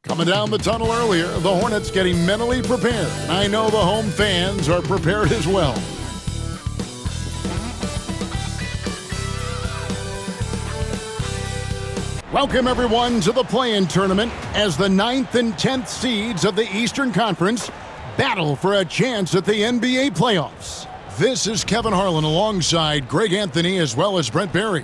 Coming down the tunnel earlier, the Hornets getting mentally prepared. I know the home fans are prepared as well. Welcome, everyone, to the play-in tournament as the 9th and 10th seeds of the Eastern Conference battle for a chance at the NBA playoffs. This is Kevin Harlan alongside Greg Anthony as well as Brent Barry.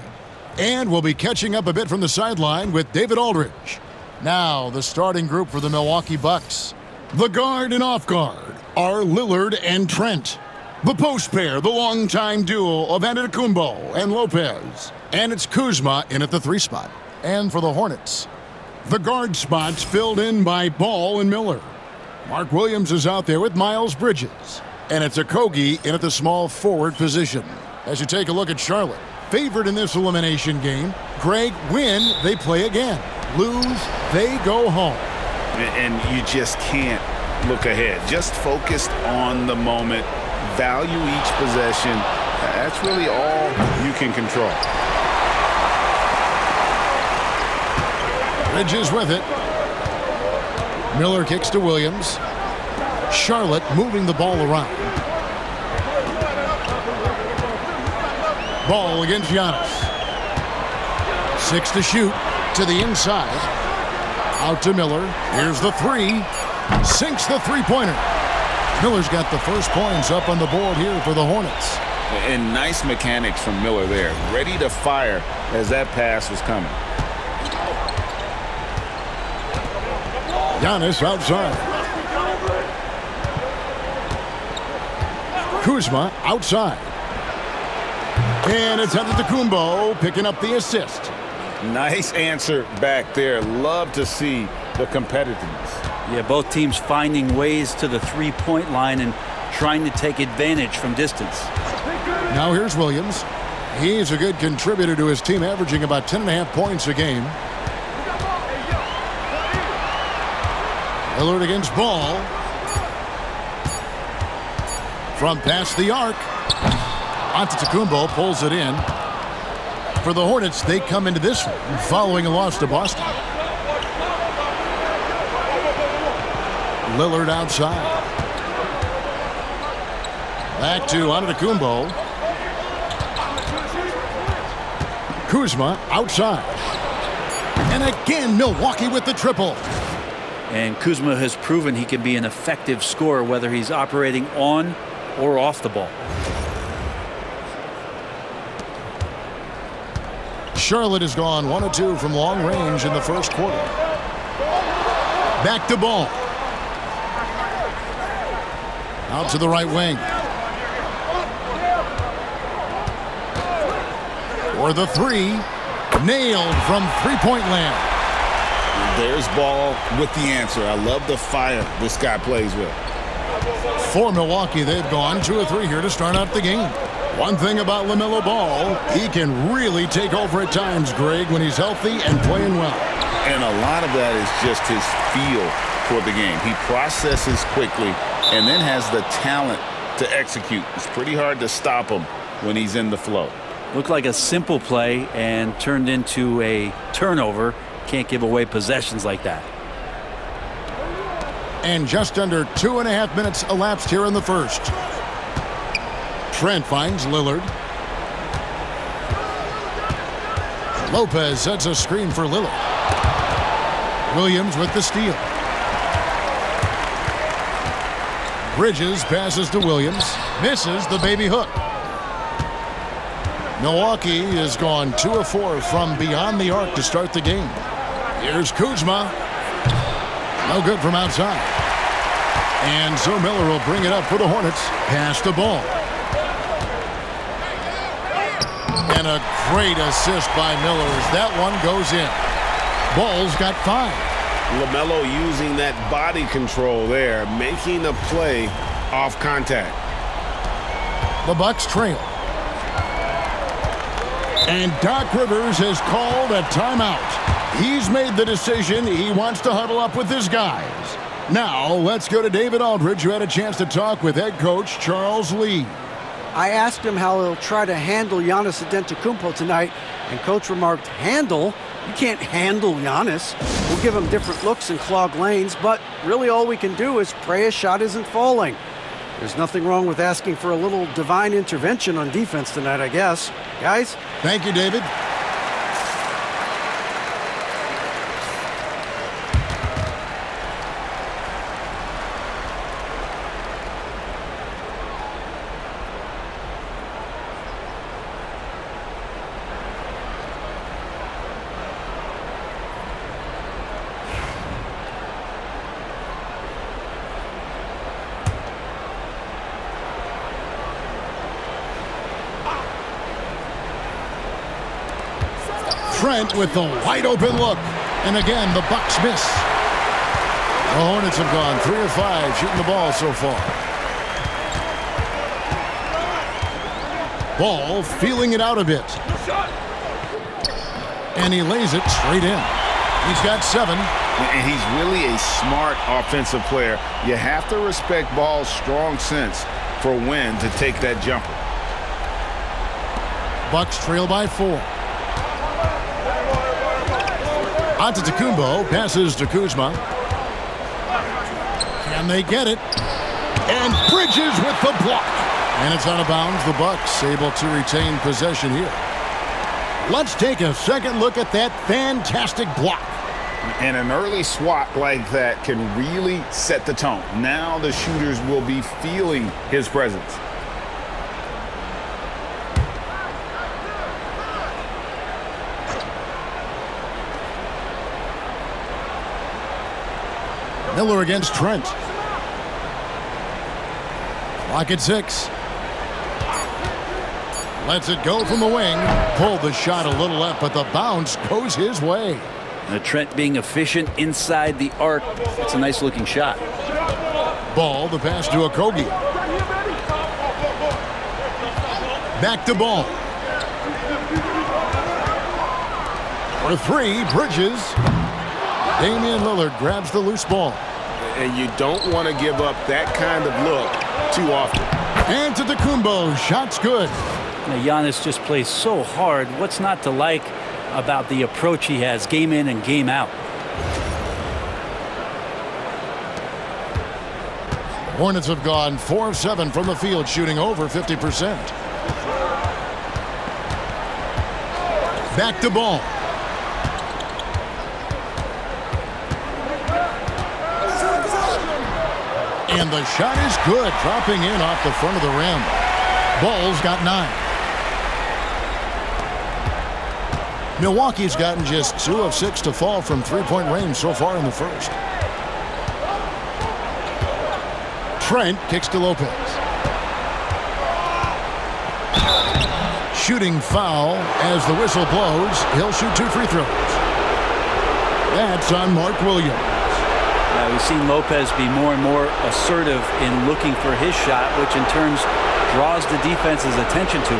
And we'll be catching up a bit from the sideline with David Aldridge. Now, the starting group for the Milwaukee Bucks. The guard and off guard are Lillard and Trent. The post pair, the longtime duo of Antetokounmpo and Lopez. And it's Kuzma in at the 3 spot. And for the Hornets, the guard spots filled in by Ball and Miller. Mark Williams is out there with Miles Bridges. And it's Okogie in at the small forward position. As you take a look at Charlotte, favored in this elimination game. Greg, win, they play again. Lose, they go home. And you just can't look ahead. Just focused on the moment. Value each possession. That's really all you can control. Bridges with it. Miller kicks to Williams. Charlotte moving the ball around. Ball against Giannis. 6 to shoot. To the inside. Out to Miller. Here's the 3. Sinks the three-pointer. Miller's got the first points up on the board here for the Hornets. And nice mechanics from Miller there. Ready to fire as that pass was coming. Giannis outside. Kuzma outside. And it's Antetokounmpo picking up the assist. Nice answer back there. Love to see the competitiveness. Yeah, both teams finding ways to the three-point line and trying to take advantage from distance. Now here's Williams. He's a good contributor to his team, averaging about 10.5 points a game. Lillard against Ball. From past the arc. Antetokounmpo pulls it in. For the Hornets, they come into this one following a loss to Boston. Lillard outside. Back to Antetokounmpo. Kuzma outside. And again, Milwaukee with the triple. And Kuzma has proven he can be an effective scorer whether he's operating on or off the ball. Charlotte has gone 1 of 2 from long range in the first quarter. Back to Ball. Out to the right wing. For the 3. Nailed from three-point land. There's Ball with the answer. I love the fire this guy plays with. For Milwaukee, they've gone 2 of 3 here to start out the game. One thing about LaMelo Ball, he can really take over at times, Greg, when he's healthy and playing well. And a lot of that is just his feel for the game. He processes quickly and then has the talent to execute. It's pretty hard to stop him when he's in the flow. Looked like a simple play and turned into a turnover. Can't give away possessions like that. And just under 2.5 minutes elapsed here in the first. Trent finds Lillard. Lopez sets a screen for Lillard. Williams with the steal. Bridges passes to Williams. Misses the baby hook. Milwaukee has gone 2 of 4 from beyond the arc to start the game. Here's Kuzma. No good from outside. And so Miller will bring it up for the Hornets. Pass the ball. And a great assist by Miller as that one goes in. Ball's got 5. LaMelo using that body control there, making a play off contact. The Bucks trail. And Doc Rivers has called a timeout. He's made the decision. He wants to huddle up with his guys. Now, let's go to David Aldridge, who had a chance to talk with head coach Charles Lee. I asked him how he'll try to handle Giannis Antetokounmpo tonight, and Coach remarked, handle? You can't handle Giannis. We'll We'll give him different looks and clog lanes, but really all we can do is pray his shot isn't falling. There's nothing wrong with asking for a little divine intervention on defense tonight, I guess. Guys? Thank you, David. Trent with the wide open look. And again, the Bucks miss. The Hornets have gone 3 of 5 shooting the ball so far. Ball feeling it out a bit. And he lays it straight in. He's got 7. And he's really a smart offensive player. You have to respect Ball's strong sense for when to take that jumper. Bucks trail by 4. Antetokounmpo passes to Kuzma. Can they get it? And Bridges with the block. And it's out of bounds. The Bucks able to retain possession here. Let's take a second look at that fantastic block. And an early swat like that can really set the tone. Now the shooters will be feeling his presence. Miller against Trent. Clock at 6. Lets it go from the wing. Pulled the shot a little up, but the bounce goes his way. Trent being efficient inside the arc. It's a nice looking shot. Ball, the pass to Okogie. Back to Ball. For 3, Bridges. Damian Lillard grabs the loose ball. And you don't want to give up that kind of look too often. Antetokounmpo, shot's good. Now, Giannis just plays so hard. What's not to like about the approach he has game in and game out? Hornets have gone 4 of 7 from the field, shooting over 50%. Back to Ball. And the shot is good, dropping in off the front of the rim. Ball's got 9. Milwaukee's gotten just 2 of 6 to fall from three-point range so far in the first. Trent kicks to Lopez. Shooting foul as the whistle blows. He'll shoot 2 free throws. That's on Mark Williams. We've seen Lopez be more and more assertive in looking for his shot, which in turn draws the defense's attention to him.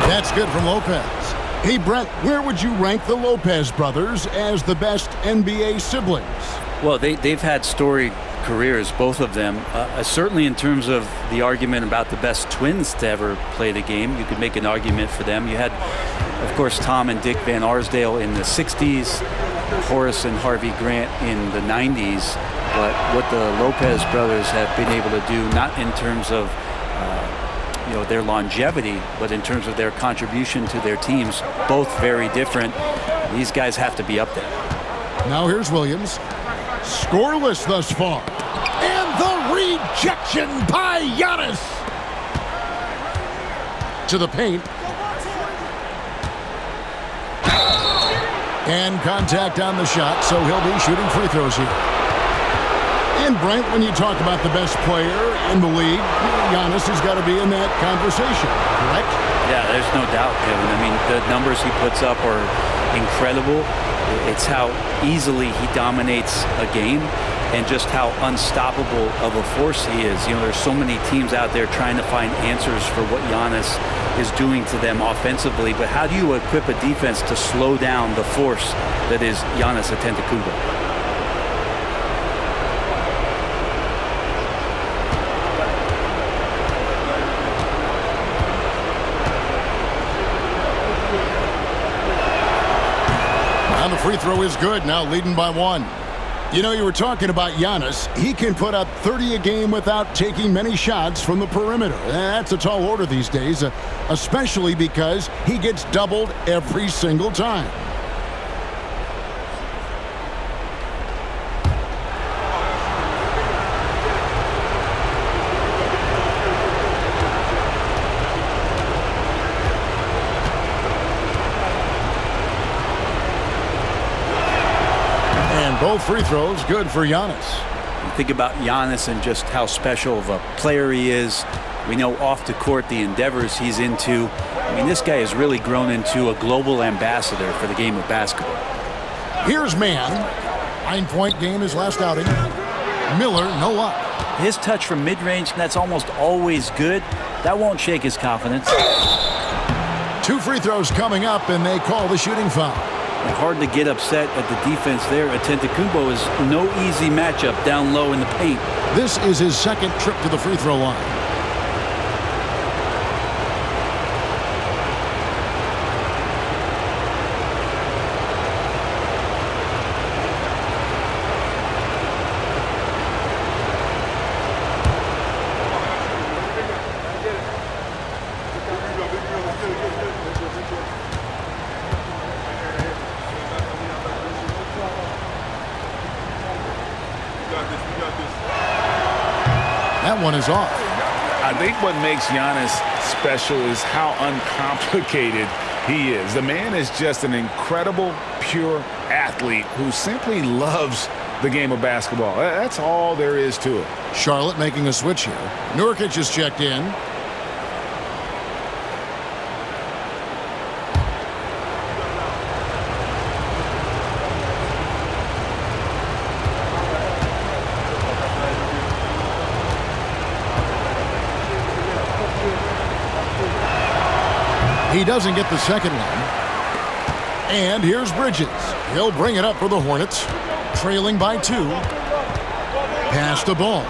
That's good from Lopez. Hey, Brent, where would you rank the Lopez brothers as the best NBA siblings? Well, they've had storied careers, both of them. Certainly in terms of the argument about the best twins to ever play the game, you could make an argument for them. You had, of course, Tom and Dick Van Arsdale in the 60s, Horace and Harvey Grant in the 90s. But what the Lopez brothers have been able to do, not in terms of their longevity, but in terms of their contribution to their teams, both very different. These guys have to be up there. Now here's Williams. Scoreless thus far. And the rejection by Giannis. To the paint. And contact on the shot, so he'll be shooting free throws here. And Brent, when you talk about the best player in the league, Giannis has got to be in that conversation, correct? Yeah, there's no doubt, Kevin. I mean, the numbers he puts up are incredible. It's how easily he dominates a game and just how unstoppable of a force he is. You know, there's so many teams out there trying to find answers for what Giannis is doing to them offensively, but how do you equip a defense to slow down the force that is Giannis Antetokounmpo? And the free throw is good, now leading by 1. You know, you were talking about Giannis. He can put up 30 a game without taking many shots from the perimeter. That's a tall order these days, especially because he gets doubled every single time. Both free throws good for Giannis. You think about Giannis and just how special of a player he is. We know off the court the endeavors he's into. I mean, this guy has really grown into a global ambassador for the game of basketball. Here's Mann. 9-point game his last outing. Miller, no luck. His touch from mid-range, that's almost always good. That won't shake his confidence. 2 free throws coming up, and they call the shooting foul. Hard to get upset at the defense there. Antetokounmpo is no easy matchup down low in the paint. This is his second trip to the free throw line. That one is off. I think what makes Giannis special is how uncomplicated he is. The man is just an incredible, pure athlete who simply loves the game of basketball. That's all there is to it. Charlotte making a switch here. Nurkic is checked in. He doesn't get the second one. And here's Bridges. He'll bring it up for the Hornets. Trailing by 2. Pass the ball.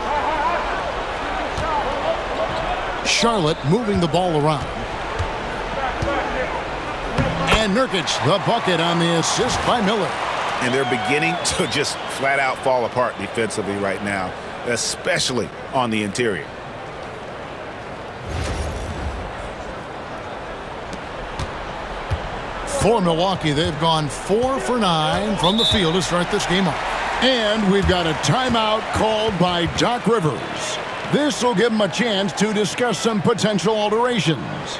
Charlotte moving the ball around. And Nurkic, the bucket on the assist by Miller. And they're beginning to just flat out fall apart defensively right now, especially on the interior. For Milwaukee, they've gone 4 for 9 from the field to start this game off. And we've got a timeout called by Doc Rivers. This will give them a chance to discuss some potential alterations.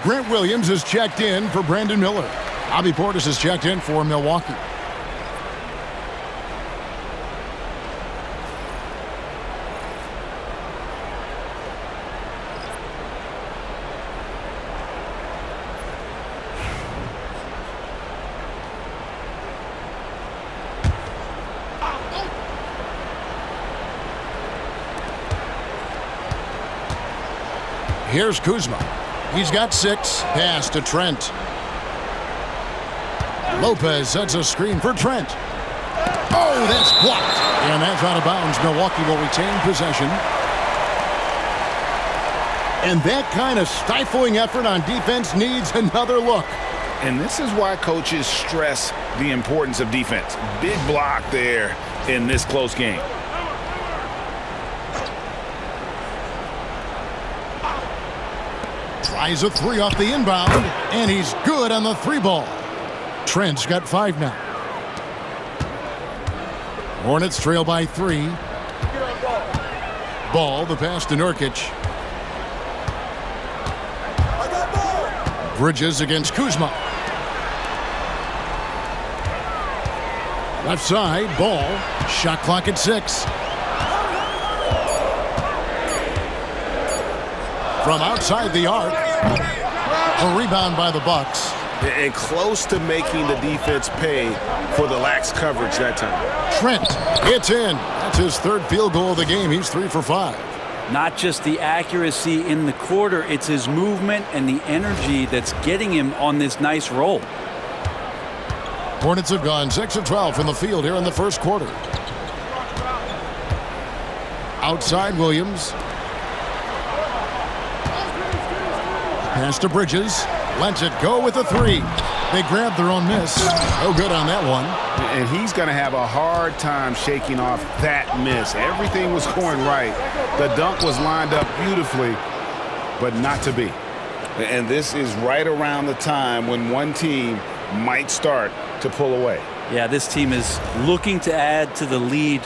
Grant Williams is checked in for Brandon Miller. Bobby Portis is checked in for Milwaukee. Here's Kuzma. He's got 6. Pass to Trent. Lopez sets a screen for Trent. Oh, that's blocked. And that's out of bounds. Milwaukee will retain possession. And that kind of stifling effort on defense needs another look. And this is why coaches stress the importance of defense. Big block there in this close game. Tries a three off the inbound, and he's good on the three ball. Trent's got 5 now. Hornets trail by 3. Ball, the pass to Nurkic. Bridges against Kuzma. Left side, Ball. Shot clock at 6. From outside the arc. A rebound by the Bucks. And close to making the defense pay for the lax coverage that time. Trent, it's in. That's his 3rd field goal of the game. He's 3 for 5. Not just the accuracy in the quarter, it's his movement and the energy that's getting him on this nice roll. Hornets have gone 6 of 12 from the field here in the first quarter. Outside Williams. Pass to Bridges. Lets it go with a 3. They grabbed their own miss. No good on that one. And he's going to have a hard time shaking off that miss. Everything was going right. The dunk was lined up beautifully, but not to be. And this is right around the time when one team might start to pull away. Yeah, this team is looking to add to the lead,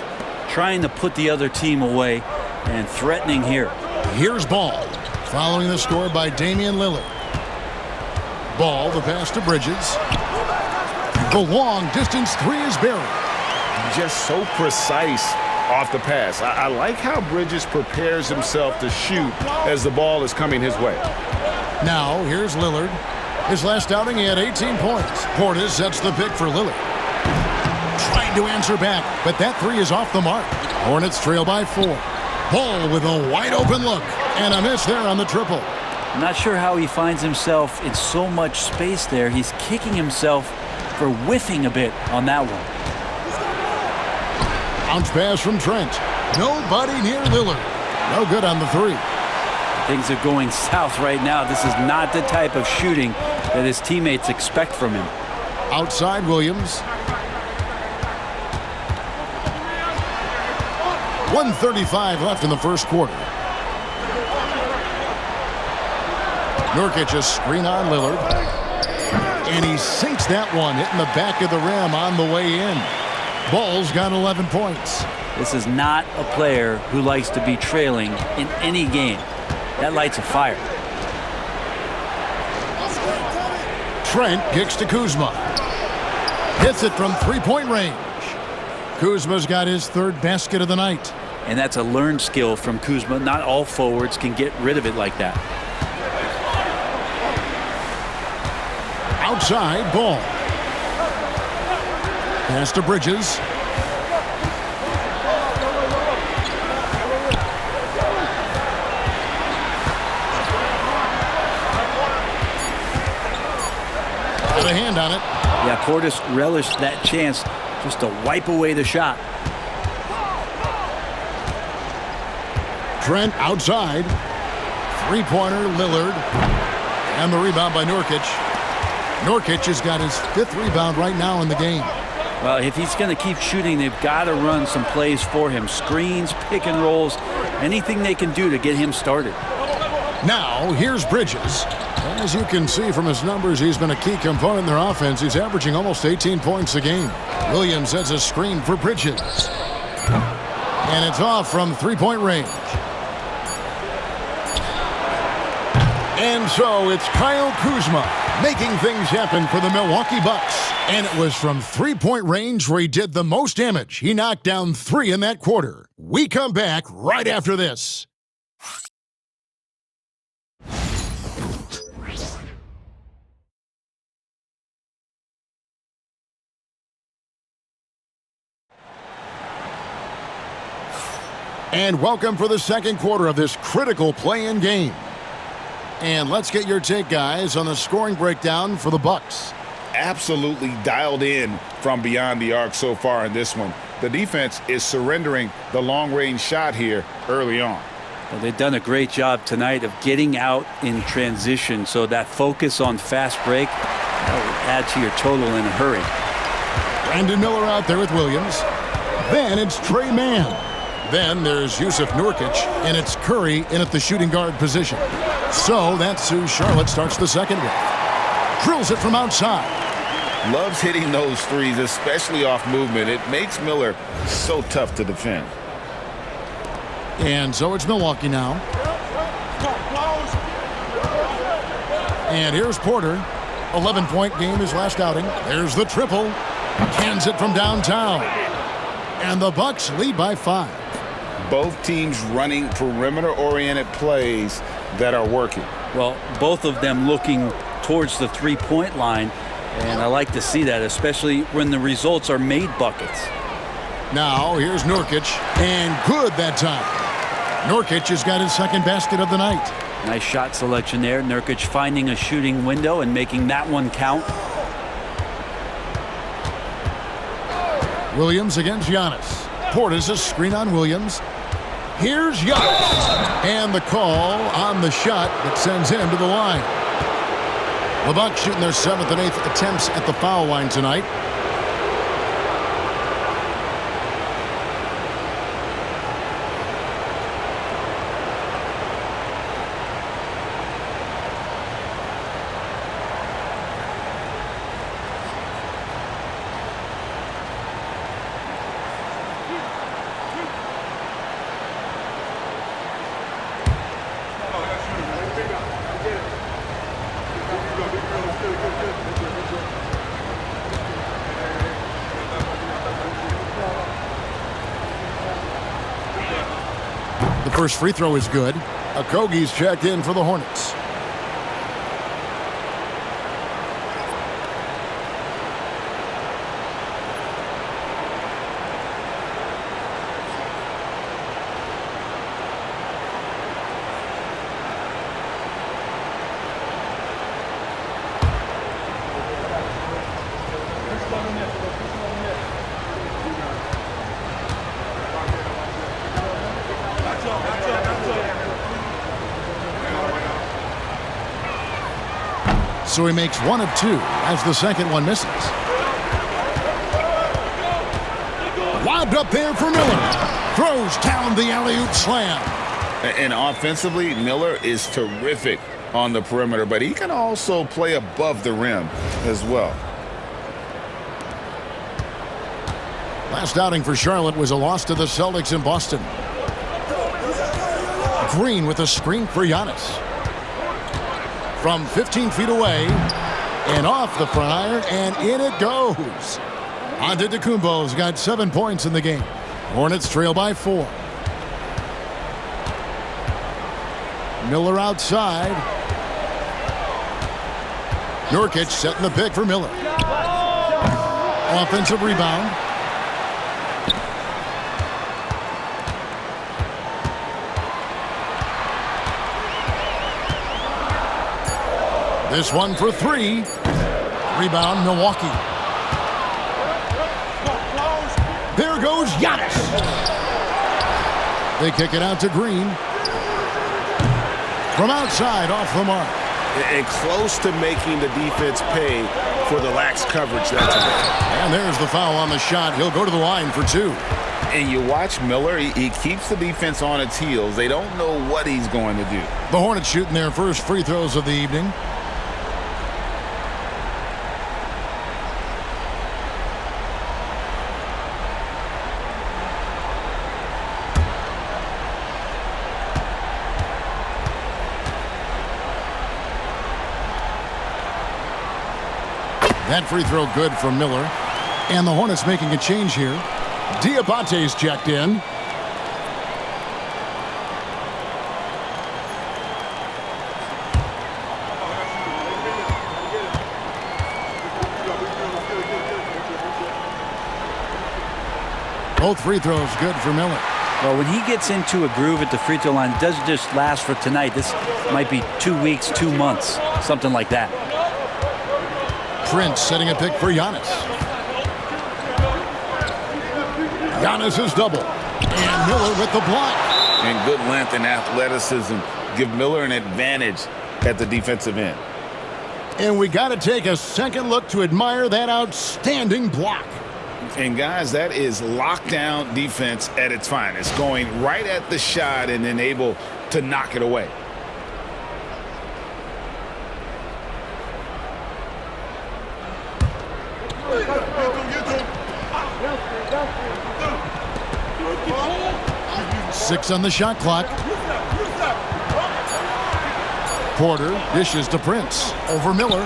trying to put the other team away, and threatening here. Here's Ball, following the score by Damian Lillard. Ball, the pass to Bridges. The long distance 3 is buried. Just so precise off the pass. I like how Bridges prepares himself to shoot as the ball is coming his way. Now, here's Lillard. His last outing, he had 18 points. Portis sets the pick for Lillard. Trying to answer back, but that 3 is off the mark. Hornets trail by 4. Ball with a wide open look, and a miss there on the triple. I'm not sure how he finds himself in so much space there. He's kicking himself for whiffing a bit on that one. Bounce pass from Trent. Nobody near Lillard. No good on the 3. Things are going south right now. This is not the type of shooting that his teammates expect from him. Outside Williams. 1:35 left in the first quarter. Nurkic a screen on Lillard. And he sinks that one, hitting the back of the rim on the way in. Ball's got 11 points. This is not a player who likes to be trailing in any game. That lights a fire. Trent kicks to Kuzma. Hits it from 3-point range. Kuzma's got his 3rd basket of the night. And that's a learned skill from Kuzma. Not all forwards can get rid of it like that. Outside, Ball. Pass to Bridges. Got a hand on it. Yeah, Portis relished that chance just to wipe away the shot. Trent outside. 3-pointer, Lillard. And the rebound by Nurkic. Nurkic has got his 5th rebound right now in the game. Well, if he's going to keep shooting, they've got to run some plays for him. Screens, pick and rolls, anything they can do to get him started. Now, here's Bridges. As you can see from his numbers, he's been a key component in their offense. He's averaging almost 18 points a game. Williams has a screen for Bridges. And it's off from 3-point range. And so it's Kyle Kuzma making things happen for the Milwaukee Bucks. And it was from 3-point range where he did the most damage. He knocked down 3 in that quarter. We come back right after this. And welcome for the second quarter of this critical play-in game. And let's get your take, guys, on the scoring breakdown for the Bucks. Absolutely dialed in from beyond the arc so far in this one. The defense is surrendering the long-range shot here early on. Well, they've done a great job tonight of getting out in transition, so that focus on fast break That'll add to your total in a hurry. Brandon Miller out there with Williams. Then it's Trey Mann. Then there's Yusuf Nurkic, and it's Curry in at the shooting guard position. So that's who Charlotte starts the second with. Drills it from outside. Loves hitting those threes, especially off movement. It makes Miller so tough to defend. And so it's Milwaukee now. And here's Porter. 11-point game his last outing. There's the triple. Cans it from downtown. And the Bucks lead by 5. Both teams running perimeter-oriented plays that are working. Well, both of them looking towards the three-point line, and I like to see that, especially when the results are made buckets. Now here's Nurkic, and good that time. Nurkic has got his second basket of the night. Nice shot selection there. Nurkic finding a shooting window and making that one count. Williams against Giannis. Portis a screen on Williams. Here's Giannis. And the call on the shot that sends him to the line. The Bucks shooting their 7th and 8th attempts at the foul line tonight. The first free throw is good. Okogie's checked in for the Hornets. So he makes 1 of 2 as the second one misses. Lobbed up there for Miller. Throws down the alley-oop slam. And offensively, Miller is terrific on the perimeter, but he can also play above the rim as well. Last outing for Charlotte was a loss to the Celtics in Boston. Green with a screen for Giannis. From 15 feet away, and off the front iron, and in it goes. Antetokounmpo's got 7 points in the game. Hornets trail by 4. Miller outside. Nurkic setting the pick for Miller. Offensive rebound. This one for 3. Rebound, Milwaukee. There goes Giannis. They kick it out to Green. From outside, off the mark. And close to making the defense pay for the lax coverage that time. And there's the foul on the shot. He'll go to the line for 2. And you watch Miller, he keeps the defense on its heels. They don't know what he's going to do. The Hornets shooting their first free throws of the evening. That free throw good from Miller. And the Hornets making a change here. Diabate's checked in. Both free throws good for Miller. Well, when he gets into a groove at the free throw line, it doesn't just last for tonight. This might be 2 weeks, 2 months, something like that. Prince setting a pick for Giannis. Giannis is double. And Miller with the block. And good length and athleticism give Miller an advantage at the defensive end. And we got to take a second look to admire that outstanding block. And guys, that is lockdown defense at its finest, going right at the shot and then able to knock it away. Six on the shot clock. Porter dishes to Prince. Over Miller.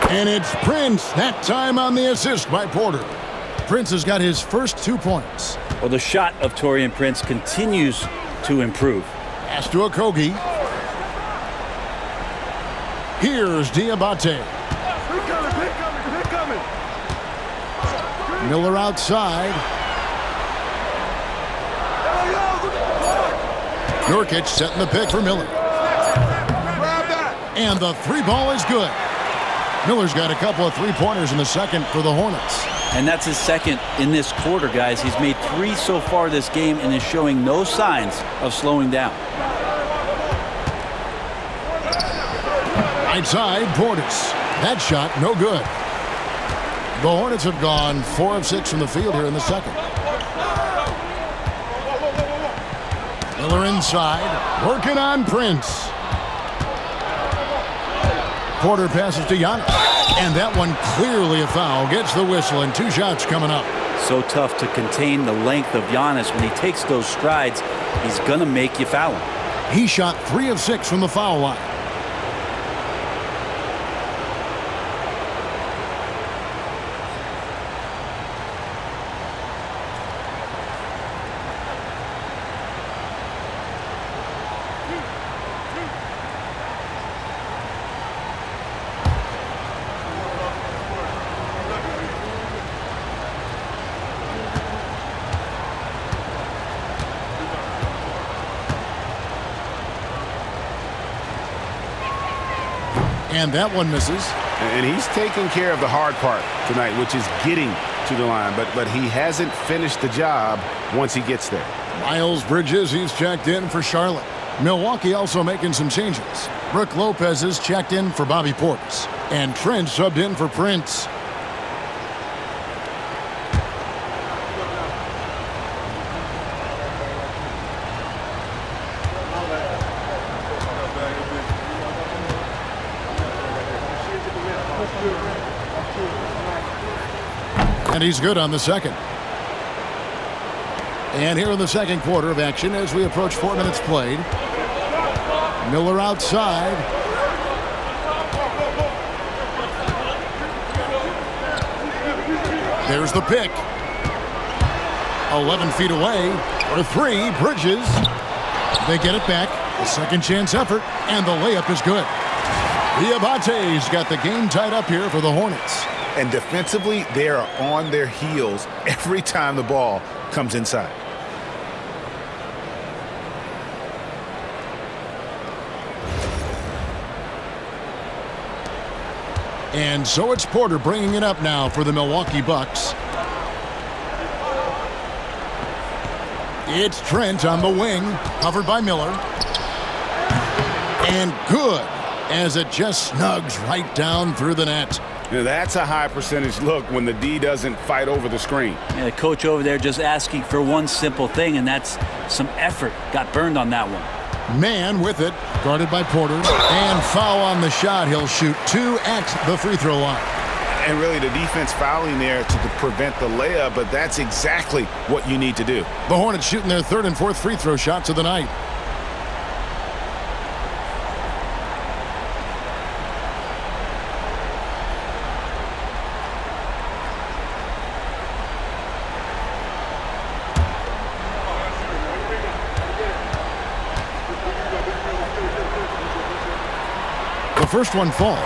And it's Prince, that time on the assist by Porter. Prince has got his first 2 points. Well, the shot of Taurean Prince continues to improve. Pass to Okogie. Here's Diabate. Miller outside. Nurkic setting the pick for Miller. And the 3-ball is good. Miller's got a couple of 3-pointers in the second for the Hornets. And that's his second in this quarter, guys. He's made 3 so far this game and is showing no signs of slowing down. Right side, Portis. That shot, no good. The Hornets have gone 4 of 6 from the field here in the second. Miller inside, working on Prince. Porter passes to Giannis. And that one clearly a foul. Gets the whistle and 2 shots coming up. So tough to contain the length of Giannis. When he takes those strides, he's going to make you foul him. He shot 3 of 6 from the foul line. And that one misses. And he's taking care of the hard part tonight, which is getting to the line. But he hasn't finished the job once he gets there. Miles Bridges, he's checked in for Charlotte. Milwaukee also making some changes. Brook Lopez is checked in for Bobby Portis. And Trent subbed in for Prince. And he's good on the second. And here in the second quarter of action as we approach 4 minutes played. Miller outside. There's the pick. 11 feet away for 3. Bridges. They get it back. A second chance effort. And the layup is good. Diabate's got the game tied up here for the Hornets. And defensively, they are on their heels every time the ball comes inside. And so it's Porter bringing it up now for the Milwaukee Bucks. It's Trent on the wing, covered by Miller. And good, as it just snugs right down through the net. Now, that's a high percentage look when the D doesn't fight over the screen. Yeah, the coach over there just asking for one simple thing, and that's some effort. Got burned on that one. Man with it, guarded by Porter. And foul on the shot. He'll shoot 2 at the free throw line. And really the defense fouling there to prevent the layup, but that's exactly what you need to do. The Hornets shooting their 3rd and 4th free throw shots of the night. The first one falls.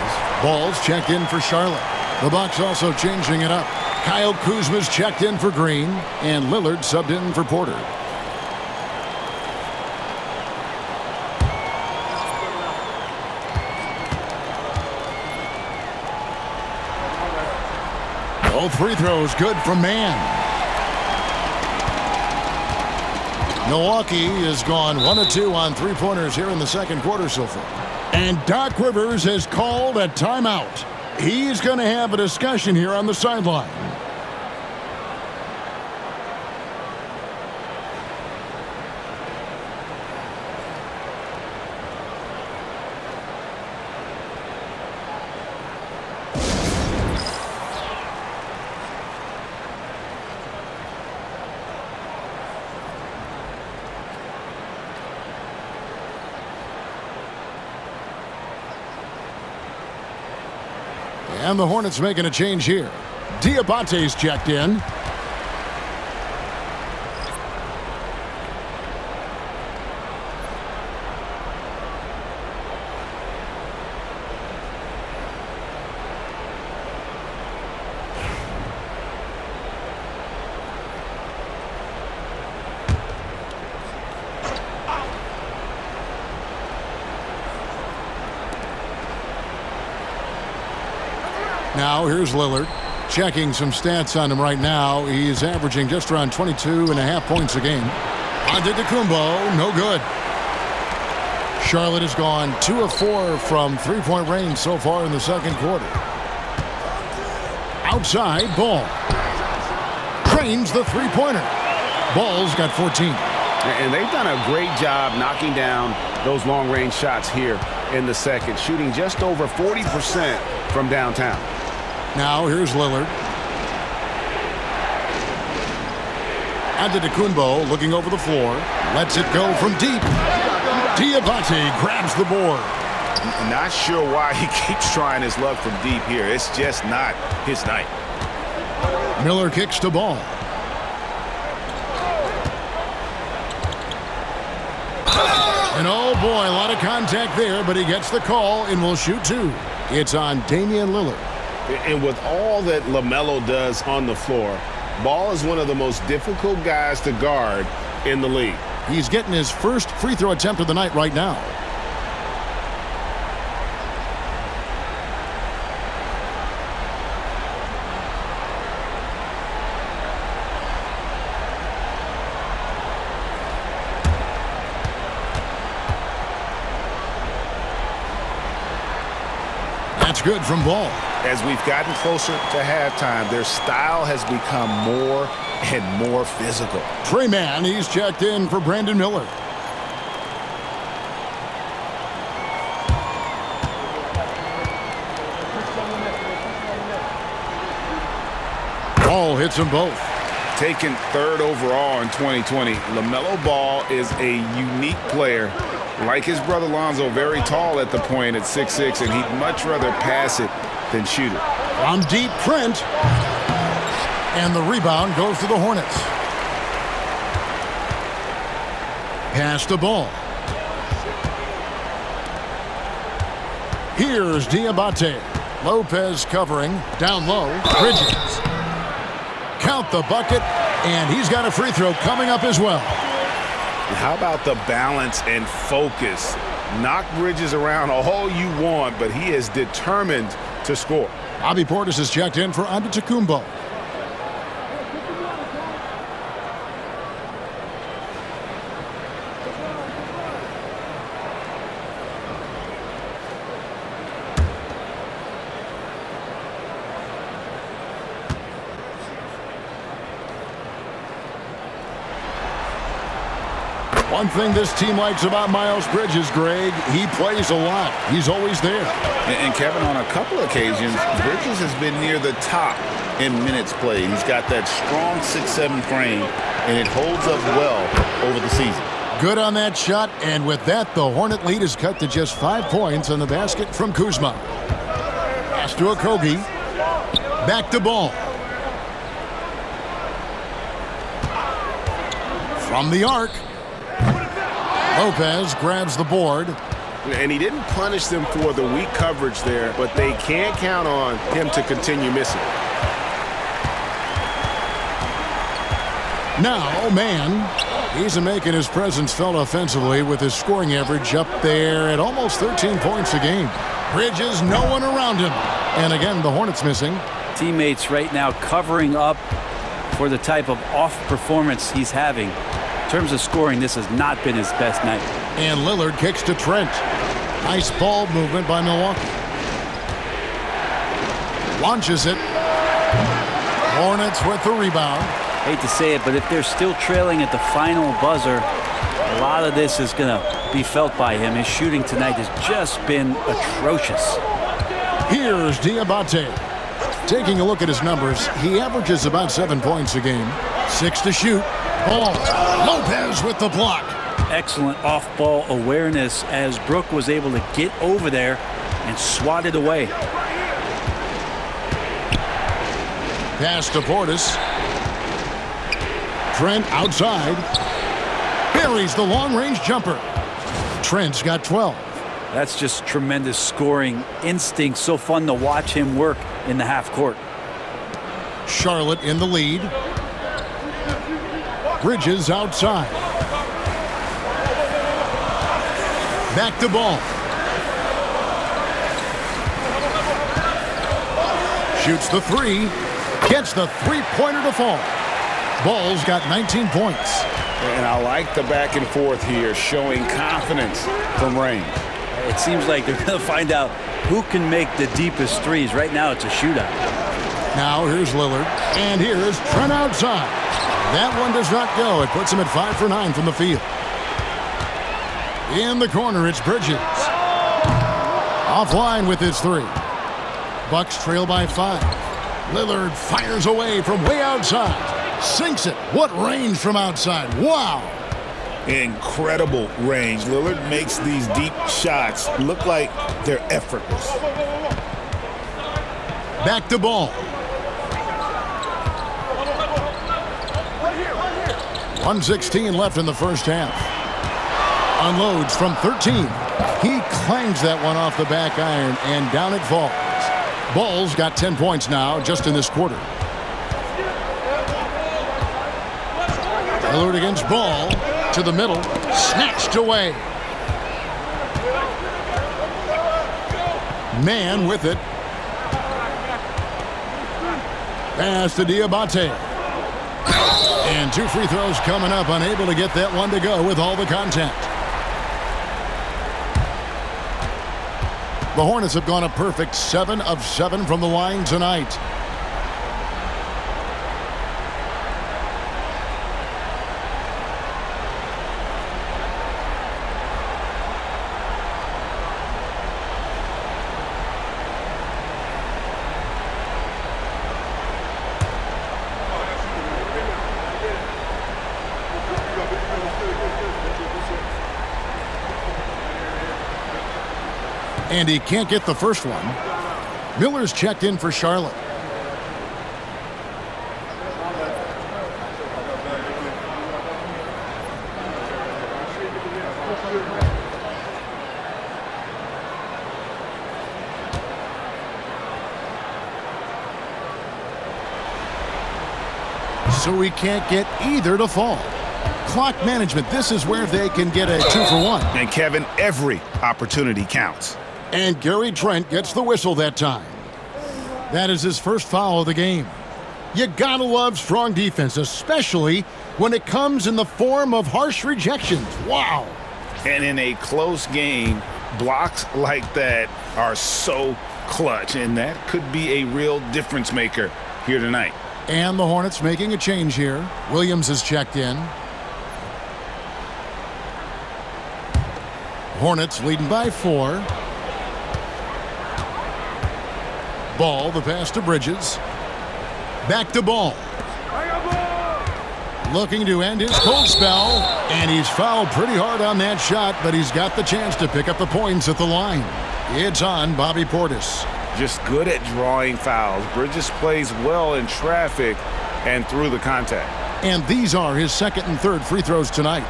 Ball's checked in for Charlotte. The Bucks also changing it up. Kyle Kuzma's checked in for Green, and Lillard subbed in for Porter. Both free throws good from Mann. Milwaukee has gone 1 of 2 on 3-pointers here in the second quarter so far. And Doc Rivers has called a timeout. He's going to have a discussion here on the sideline. And the Hornets making a change here. Diabate's checked in. Now here's Lillard checking some stats on him right now. He's averaging just around 22.5 points a game. Antetokounmpo, no good. Charlotte has gone 2 of 4 from three-point range so far in the second quarter. Outside, Ball. Trains the three-pointer. Ball's got 14. And they've done a great job knocking down those long-range shots here in the second, shooting just over 40% from downtown. Now here's Lillard. Antetokounmpo looking over the floor. Lets it go from deep. Diabate grabs the board. Not sure why he keeps trying his luck from deep here. It's just not his night. Miller kicks to Ball. And oh boy, a lot of contact there, but he gets the call and will shoot two. It's on Damian Lillard. And with all that LaMelo does on the floor, Ball is one of the most difficult guys to guard in the league. He's getting his first free throw attempt of the night right now. That's good from Ball. As we've gotten closer to halftime, their style has become more and more physical. Trey Mann, he's checked in for Brandon Miller. Ball hits them both. Taken third overall in 2020, LaMelo Ball is a unique player. Like his brother Lonzo, very tall at the point at 6'6", and he'd much rather pass it than shoot it. From deep, Trent. And the rebound goes to the Hornets. Pass the ball. Here's Diabate. Lopez covering. Down low. Bridges. Count the bucket. And he's got a free throw coming up as well. How about the balance and focus? Knock Bridges around all you want, but he is determined to score. Bobby Portis is checked in for Antetokounmpo. One thing this team likes about Miles Bridges, Greg, he plays a lot. He's always there. And Kevin, on a couple occasions, Bridges has been near the top in minutes played. He's got that strong 6'7" frame, and it holds up well over the season. Good on that shot, and with that, the Hornet lead is cut to just 5 points on the basket from Kuzma. Pass to Okogie. Back to Ball. From the arc. Lopez grabs the board. And he didn't punish them for the weak coverage there, but they can't count on him to continue missing. Now, Mann, he's making his presence felt offensively with his scoring average up there at almost 13 points a game. Bridges, no one around him. And again, the Hornets missing. Teammates right now covering up for the type of off performance he's having. In terms of scoring, this has not been his best night. And Lillard kicks to Trent. Nice ball movement by Milwaukee. Launches it. Hornets with the rebound. Hate to say it, but if they're still trailing at the final buzzer, a lot of this is going to be felt by him. His shooting tonight has just been atrocious. Here's Diabate. Taking a look at his numbers, he averages about 7 points a game. 6 to shoot. Ball. Lopez with the block. Excellent off-ball awareness as Brook was able to get over there and swat it away. Pass to Portis. Trent outside. Buries the long-range jumper. Trent's got 12. That's just tremendous scoring instinct. So fun to watch him work in the half court. Charlotte in the lead. Bridges outside. Back to Ball. Shoots the three. Gets the three-pointer to fall. Ball's got 19 points. And I like the back and forth here, showing confidence from Rain. It seems like they're going to find out who can make the deepest threes. Right now, it's a shootout. Now here's Lillard. And here's Trent outside. That one does not go. It puts him at 5 for 9 from the field. In the corner, it's Bridges. Offline with his three. Bucks trail by 5. Lillard fires away from way outside. Sinks it. What range from outside. Wow. Incredible range. Lillard makes these deep shots look like they're effortless. Back to Ball. 1:16 left in the first half. Unloads from 13. He clangs that one off the back iron, and down it falls. Ball's got 10 points now just in this quarter. Lillard against Ball. To the middle. Snatched away. Man with it. Pass to Diabate. And 2 free throws coming up. Unable to get that one to go with all the contact. The Hornets have gone a perfect 7 of 7 from the line tonight. And he can't get the first one. Miller's checked in for Charlotte. So he can't get either to fall. Clock management, this is where they can get a 2 for 1. And Kevin, every opportunity counts. And Gary Trent gets the whistle that time. That is his first foul of the game. You gotta love strong defense, especially when it comes in the form of harsh rejections. Wow. And in a close game, blocks like that are so clutch, and that could be a real difference maker here tonight. And the Hornets making a change here. Williams is checked in. Hornets leading by 4. Ball, the pass to Bridges. Back to Ball. Looking to end his cold spell. And he's fouled pretty hard on that shot, but he's got the chance to pick up the points at the line. It's on Bobby Portis. Just good at drawing fouls. Bridges plays well in traffic and through the contact. And these are his second and third free throws tonight.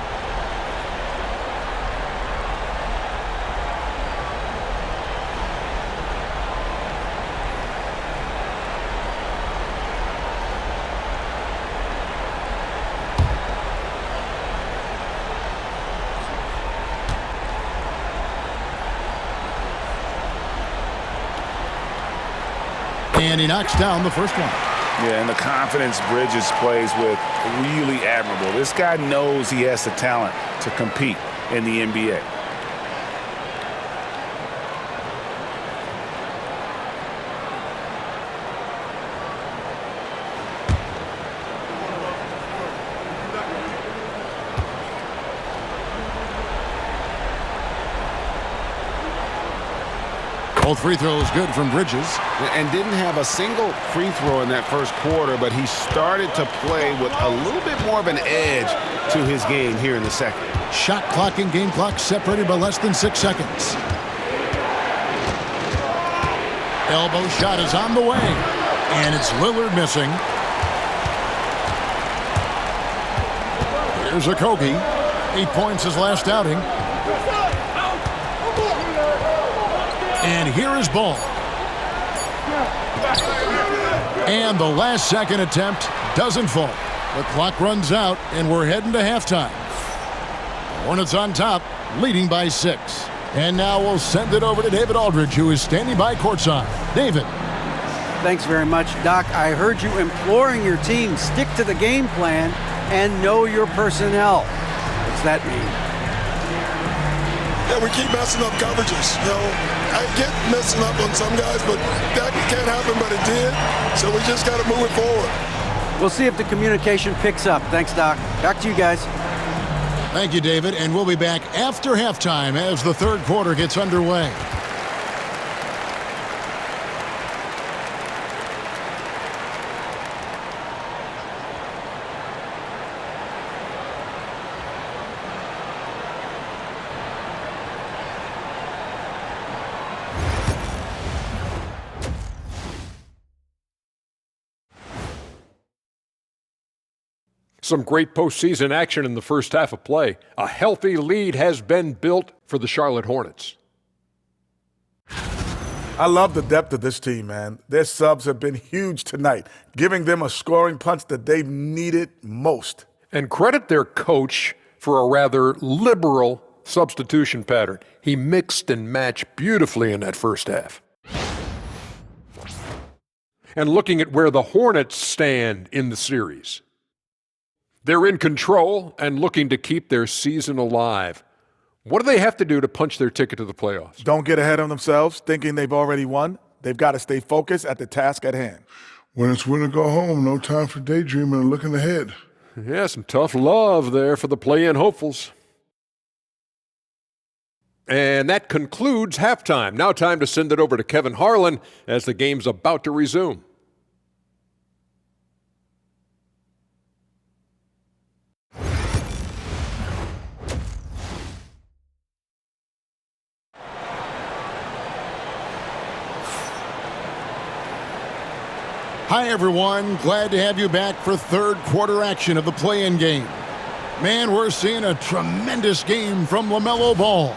And he knocks down the first one. Yeah, and the confidence Bridges plays with, really admirable. This guy knows he has the talent to compete in the NBA. Both free throws good from Bridges. And didn't have a single free throw in that first quarter, but he started to play with a little bit more of an edge to his game here in the second. Shot clock and game clock separated by less than 6 seconds. Elbow shot is on the way, and it's Lillard missing. Here's Okogie. 8 points his last outing. And here is Ball. And the last second attempt doesn't fall. The clock runs out, and we're heading to halftime. Hornets on top, leading by 6. And now we'll send it over to David Aldridge, who is standing by courtside. David. Thanks very much, Doc. I heard you imploring your team, stick to the game plan and know your personnel. What's that mean? Yeah, we keep messing up coverages. You know, I get messing up on some guys, but that can't happen, but it did. So we just got to move it forward. We'll see if the communication picks up. Thanks, Doc. Back to you guys. Thank you, David, and we'll be back after halftime as the third quarter gets underway. Some great postseason action in the first half of play. A healthy lead has been built for the Charlotte Hornets. I love the depth of this team, man. Their subs have been huge tonight, giving them a scoring punch that they've needed most. And credit their coach for a rather liberal substitution pattern. He mixed and matched beautifully in that first half. And looking at where the Hornets stand in the series, they're in control and looking to keep their season alive. What do they have to do to punch their ticket to the playoffs? Don't get ahead of themselves, thinking they've already won. They've got to stay focused at the task at hand. When it's win or go home, no time for daydreaming and looking ahead. Yeah, some tough love there for the play-in hopefuls. And that concludes halftime. Now time to send it over to Kevin Harlan as the game's about to resume. Hi, everyone. Glad to have you back for third quarter action of the play-in game. Man, we're seeing a tremendous game from LaMelo Ball.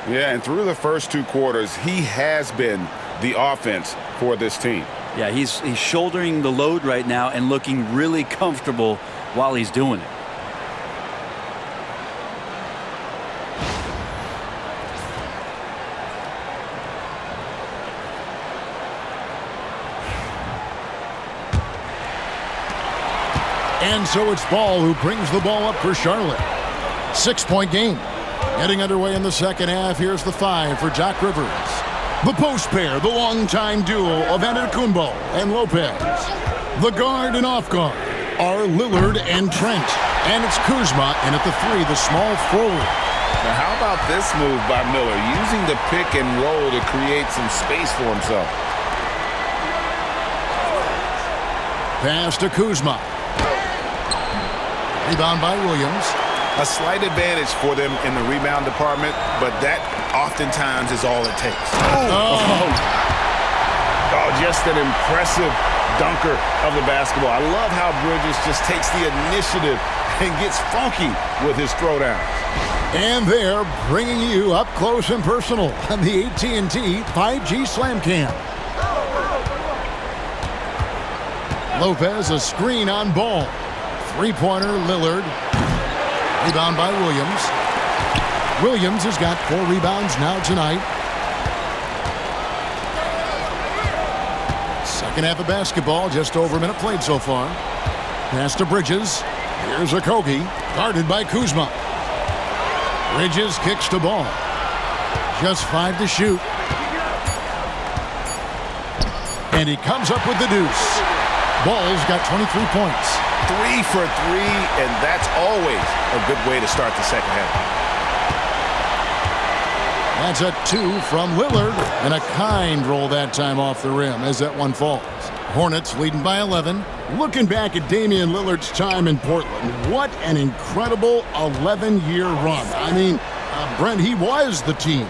Yeah, and through the first 2 quarters, he has been the offense for this team. Yeah, he's shouldering the load right now and looking really comfortable while he's doing it. And so it's Ball who brings the ball up for Charlotte. 6-point game. Getting underway in the second half. Here's the 5 for Doc Rivers. The post pair, the longtime duo of Antetokounmpo and Lopez. The guard and off guard are Lillard and Trent. And it's Kuzma, and at the 3, the small forward. Now, how about this move by Miller, using the pick and roll to create some space for himself? Pass to Kuzma. Rebound by Williams. A slight advantage for them in the rebound department, but that oftentimes is all it takes. Oh, just an impressive dunker of the basketball. I love how Bridges just takes the initiative and gets funky with his throwdowns. And they're bringing you up close and personal on the AT&T 5G Slam Cam. Lopez, a screen on Ball. Three-pointer, Lillard. Rebound by Williams. Williams has got 4 rebounds now tonight. Second half of basketball, just over a minute played so far. Pass to Bridges. Here's Okogie, guarded by Kuzma. Bridges kicks to Ball. Just 5 to shoot. And he comes up with the deuce. Ball's got 23 points. 3 for 3, and that's always a good way to start the second half. That's a 2 from Lillard, and a kind roll that time off the rim as that one falls. Hornets leading by 11. Looking back at Damian Lillard's time in Portland, what an incredible 11-year run. I mean, Brent, he was the team.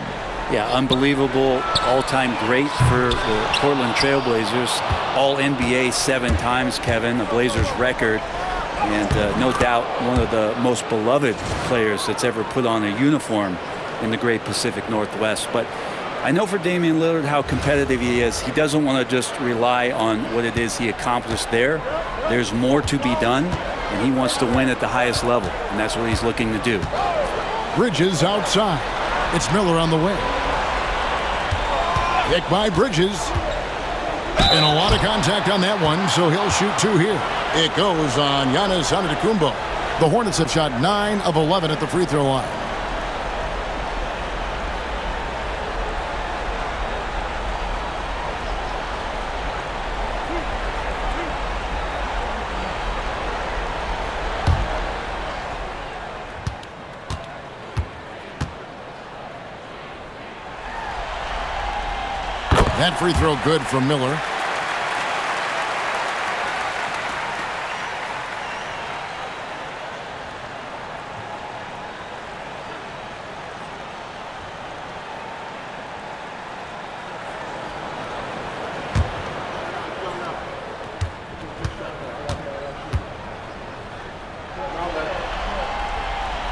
Yeah, unbelievable all-time great for the Portland Trailblazers. All-NBA 7 times, Kevin, the Blazers record. And no doubt one of the most beloved players that's ever put on a uniform in the great Pacific Northwest. But I know for Damian Lillard how competitive he is. He doesn't want to just rely on what it is he accomplished there. There's more to be done, and he wants to win at the highest level, and that's what he's looking to do. Bridges outside. It's Miller on the wing. Pick by Bridges. And a lot of contact on that one, so he'll shoot 2 here. It goes on Giannis Antetokounmpo. The Hornets have shot 9 of 11 at the free throw line. That free throw good from Miller.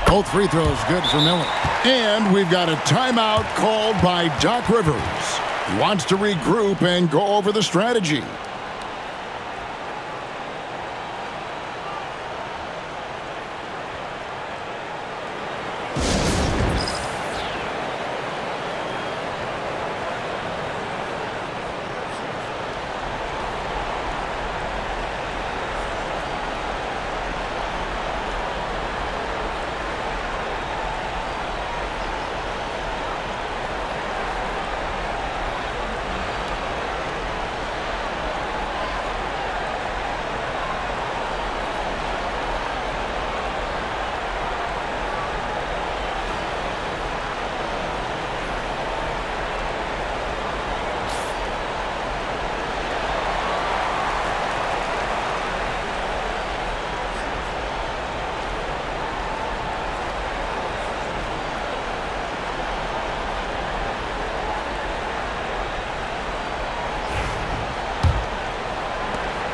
Both free throws good for Miller. And we've got a timeout called by Doc Rivers. He wants to regroup and go over the strategy.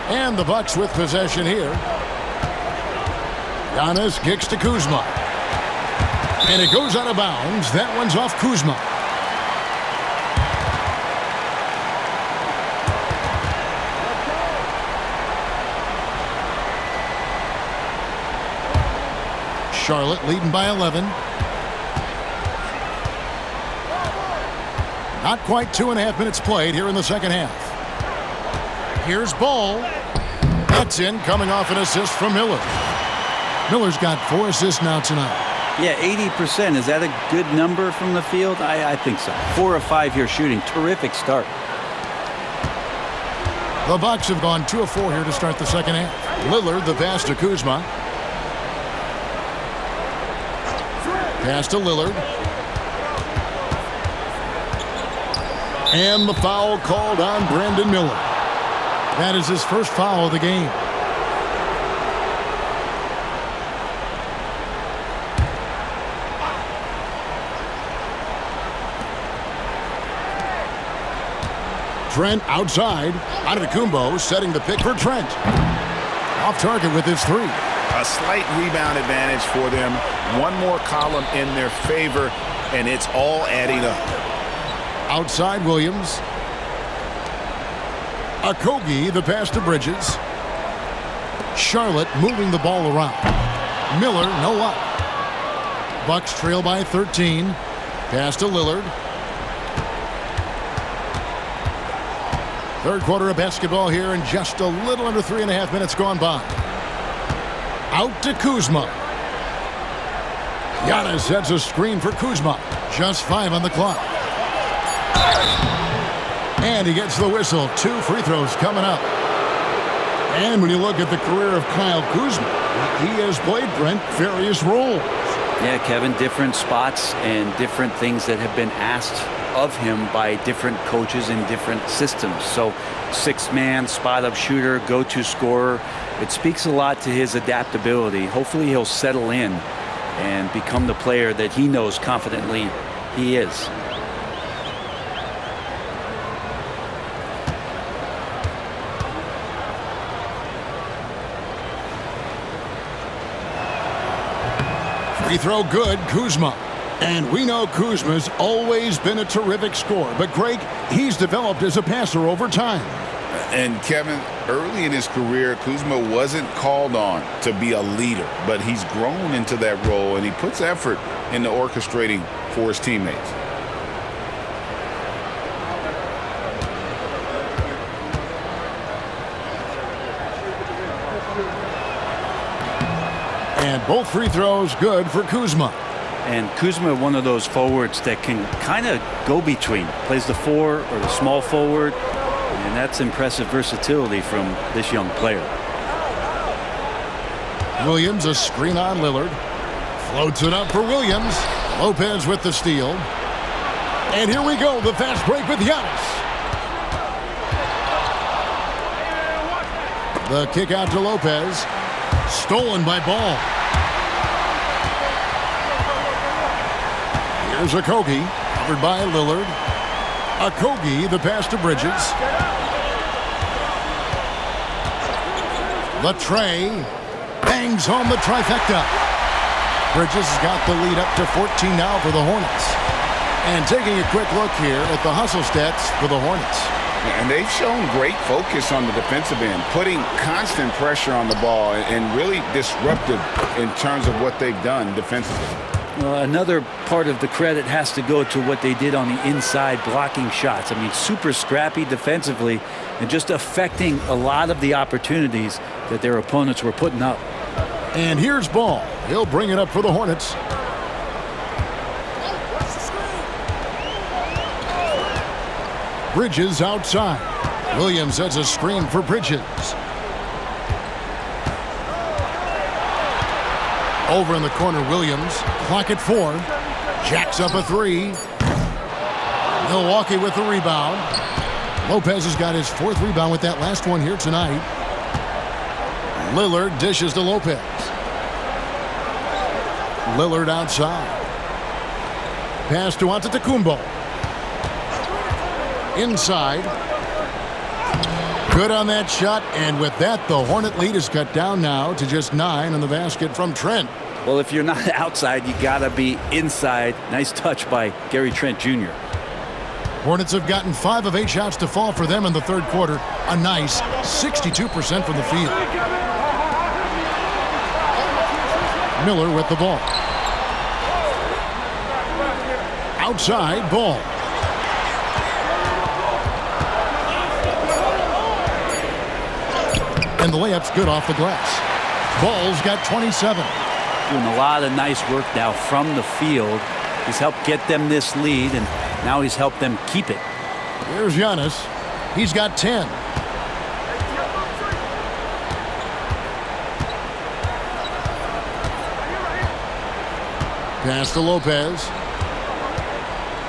And the Bucks with possession here. Giannis kicks to Kuzma. And it goes out of bounds. That one's off Kuzma. Charlotte leading by 11. Not quite 2.5 minutes played here in the second half. Here's Ball. That's in, coming off an assist from Miller. Miller's got 4 assists now tonight. Yeah, 80%. Is that a good number from the field? I think so. 4 of 5 here shooting. Terrific start. The Bucks have gone 2 of 4 here to start the second half. Lillard, the pass to Kuzma. Pass to Lillard. And the foul called on Brandon Miller. That is his first foul of the game. Trent outside. Antetokounmpo setting the pick for Trent. Off target with his 3. A slight rebound advantage for them. One more column in their favor, and it's all adding up. Outside Williams. Okogie, the pass to Bridges. Charlotte moving the ball around. Miller, no luck. Bucks trail by 13. Pass to Lillard. Third quarter of basketball here, and just a little under 3.5 minutes gone by. Out to Kuzma. Giannis sets a screen for Kuzma. Just 5 on the clock. And he gets the whistle. 2 free throws coming up. And when you look at the career of Kyle Kuzma, he has played, Brent, various roles. Yeah, Kevin, different spots and different things that have been asked of him by different coaches in different systems. So six-man, spot-up shooter, go-to scorer. It speaks a lot to his adaptability. Hopefully he'll settle in and become the player that he knows confidently he is. Free throw good, Kuzma. And we know Kuzma's always been a terrific scorer. But, Greg, he's developed as a passer over time. And, Kevin, early in his career, Kuzma wasn't called on to be a leader. But he's grown into that role, and he puts effort into orchestrating for his teammates. And both free throws good for Kuzma. And Kuzma, one of those forwards that can kind of go between. Plays the 4 or the small forward. And that's impressive versatility from this young player. Williams, a screen on Lillard. Floats it up for Williams. Lopez with the steal. And here we go, the fast break with Giannis. The kick out to Lopez. Stolen by Ball. Here's Okogie, covered by Lillard. Okogie, the pass to Bridges. Latrey bangs home the trifecta. Bridges has got the lead up to 14 now for the Hornets. And taking a quick look here at the hustle stats for the Hornets. And they've shown great focus on the defensive end, putting constant pressure on the ball and really disruptive in terms of what they've done defensively. Well, another part of the credit has to go to what they did on the inside, blocking shots. I mean, super scrappy defensively and just affecting a lot of the opportunities that their opponents were putting up. And here's Ball. He'll bring it up for the Hornets. Bridges outside. Williams sets a screen for Bridges. Over in the corner, Williams. Clock at 4. Jacks up a 3. Milwaukee with the rebound. Lopez has got his 4th rebound with that last one here tonight. Lillard dishes to Lopez. Lillard outside. Pass to Antetokounmpo. Inside. Good on that shot, and with that, the Hornet lead is cut down now to just 9 on the basket from Trent. Well, if you're not outside, you got to be inside. Nice touch by Gary Trent Jr. Hornets have gotten 5 of 8 shots to fall for them in the third quarter. A nice 62% from the field. Miller with the ball. Outside, Ball. And the layup's good off the glass. Ball's got 27. Doing a lot of nice work now from the field. He's helped get them this lead, and now he's helped them keep it. Here's Giannis. He's got 10. Pass to Lopez.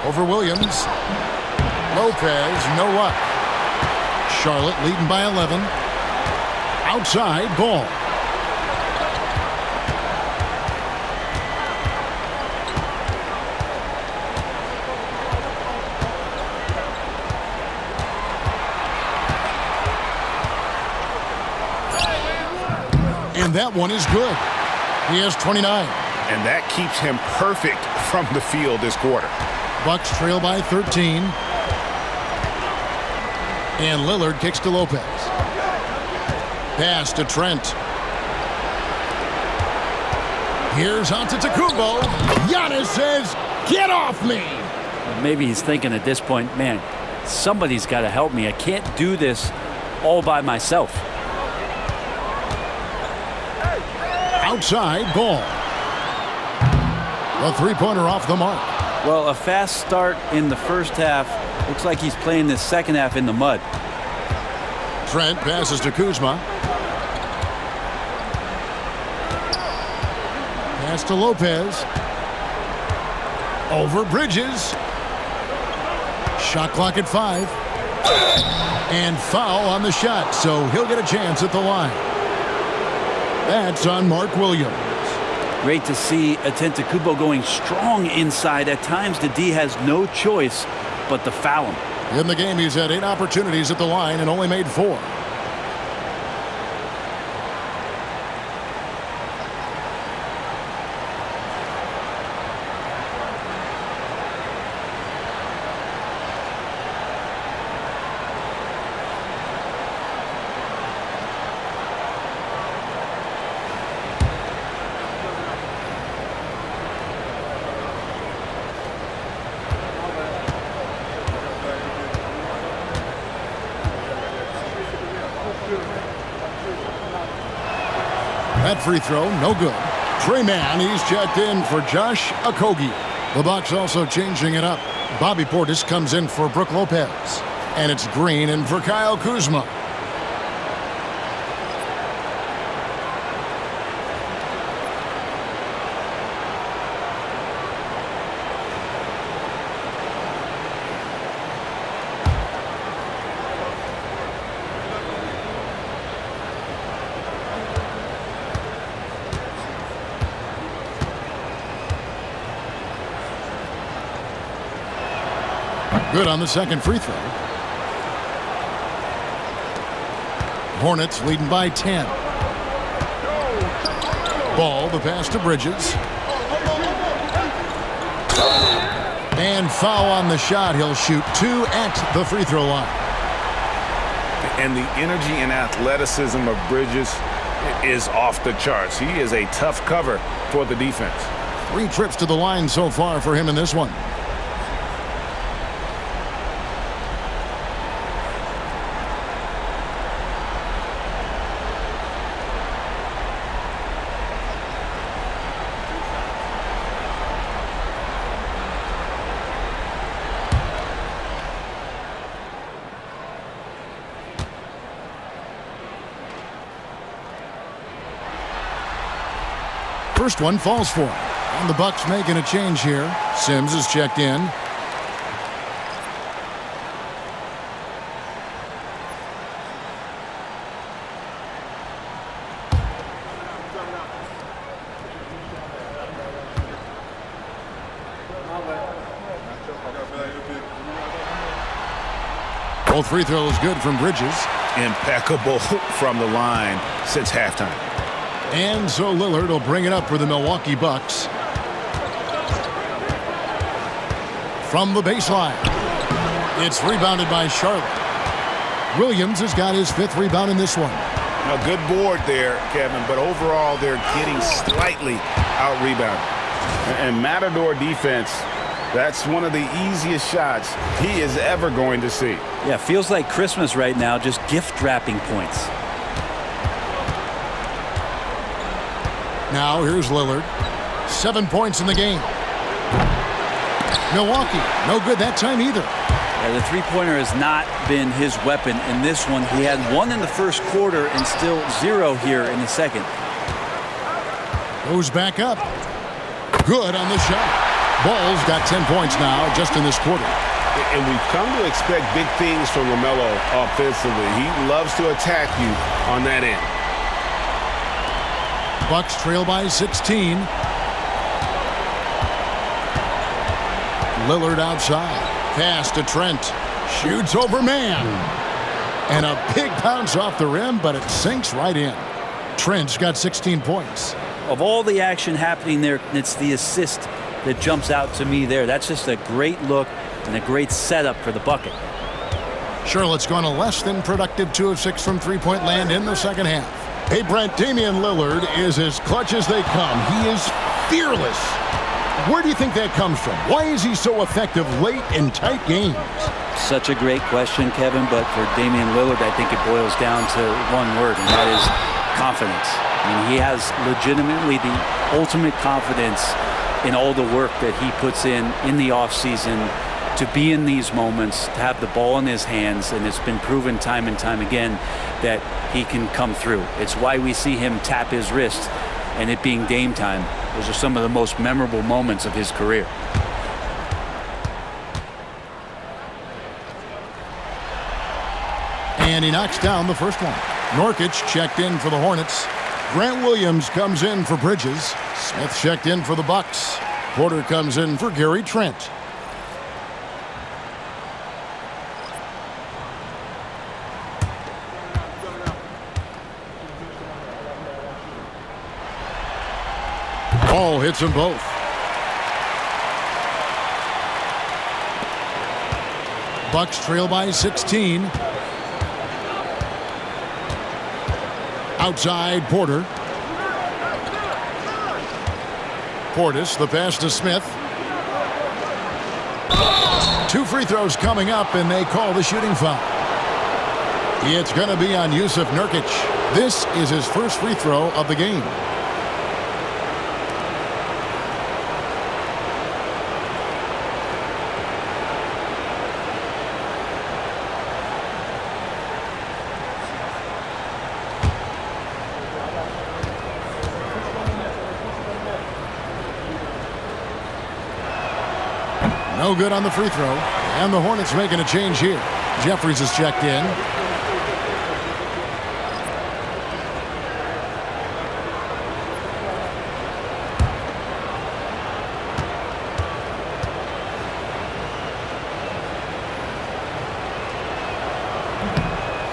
Over Williams. Lopez, no luck. Charlotte leading by 11. Outside, Ball. And that one is good. He has 29. And that keeps him perfect from the field this quarter. Bucks trail by 13. And Lillard kicks to Lopez. Pass to Trent. Here's Antetokounmpo. Giannis says, "Get off me!" Maybe he's thinking at this point, man, somebody's got to help me. I can't do this all by myself. Outside, Ball. A three-pointer off the mark. Well, a fast start in the first half. Looks like he's playing this second half in the mud. Trent passes to Kuzma. Pass to Lopez. Over Bridges. Shot clock at 5. And foul on the shot, so he'll get a chance at the line. That's on Mark Williams. Great to see Antetokounmpo going strong inside. At times, the D has no choice but to foul him. In the game, he's had 8 opportunities at the line and only made 4. That free throw, no good. Trey Mann, he's checked in for Josh Okogie. The Bucks also changing it up. Bobby Portis comes in for Brook Lopez. And it's Green in for Kyle Kuzma. Good on the second free throw. Hornets leading by 10. Ball, the pass to Bridges. And foul on the shot. He'll shoot 2 at the free throw line. And the energy and athleticism of Bridges is off the charts. He is a tough cover for the defense. 3 trips to the line so far for him in this one. First one falls for him. And the Bucks making a change here. Sims is checked in. Both free throws good from Bridges. Impeccable from the line since halftime. And so Lillard will bring it up for the Milwaukee Bucks. From the baseline. It's rebounded by Charlotte. Williams has got his 5th rebound in this one. A good board there, Kevin, but overall they're getting slightly out-rebounded. And Matador defense, that's one of the easiest shots he is ever going to see. Yeah, feels like Christmas right now, just gift wrapping points. Now here's Lillard. 7 points in the game. Milwaukee, no good that time either. Yeah, the three-pointer has not been his weapon in this one. He had 1 in the first quarter and still 0 here in the second. Goes back up. Good on the shot. Ball's got 10 points now just in this quarter. And we've come to expect big things from LaMelo offensively. He loves to attack you on that end. Bucks trail by 16. Lillard outside. Pass to Trent. Shoots over man. And a big bounce off the rim, but it sinks right in. Trent's got 16 points. Of all the action happening there, it's the assist that jumps out to me there. That's just a great look and a great setup for the bucket. Charlotte's gone a less than productive 2 of 6 from three-point land in the second half. Hey, Brent, Damian Lillard is as clutch as they come. He is fearless. Where do you think that comes from? Why is he so effective late in tight games? Such a great question, Kevin, but for Damian Lillard, I think it boils down to one word, and that is confidence. I mean, he has legitimately the ultimate confidence in all the work that he puts in the offseason to be in these moments, to have the ball in his hands, and it's been proven time and time again that he can come through. It's why we see him tap his wrist and it being Dame time. Those are some of the most memorable moments of his career. And he knocks down the first one. Nurkic checked in for the Hornets. Grant Williams comes in for Bridges. Smith checked in for the Bucks. Porter comes in for Gary Trent. Ball hits them both. Bucks trail by 16. Outside, Porter. Portis, the pass to Smith. 2 free throws coming up, and they call the shooting foul. It's going to be on Yusuf Nurkic. This is his first free throw of the game. No good on the free throw. And the Hornets making a change here. Jeffries is checked in.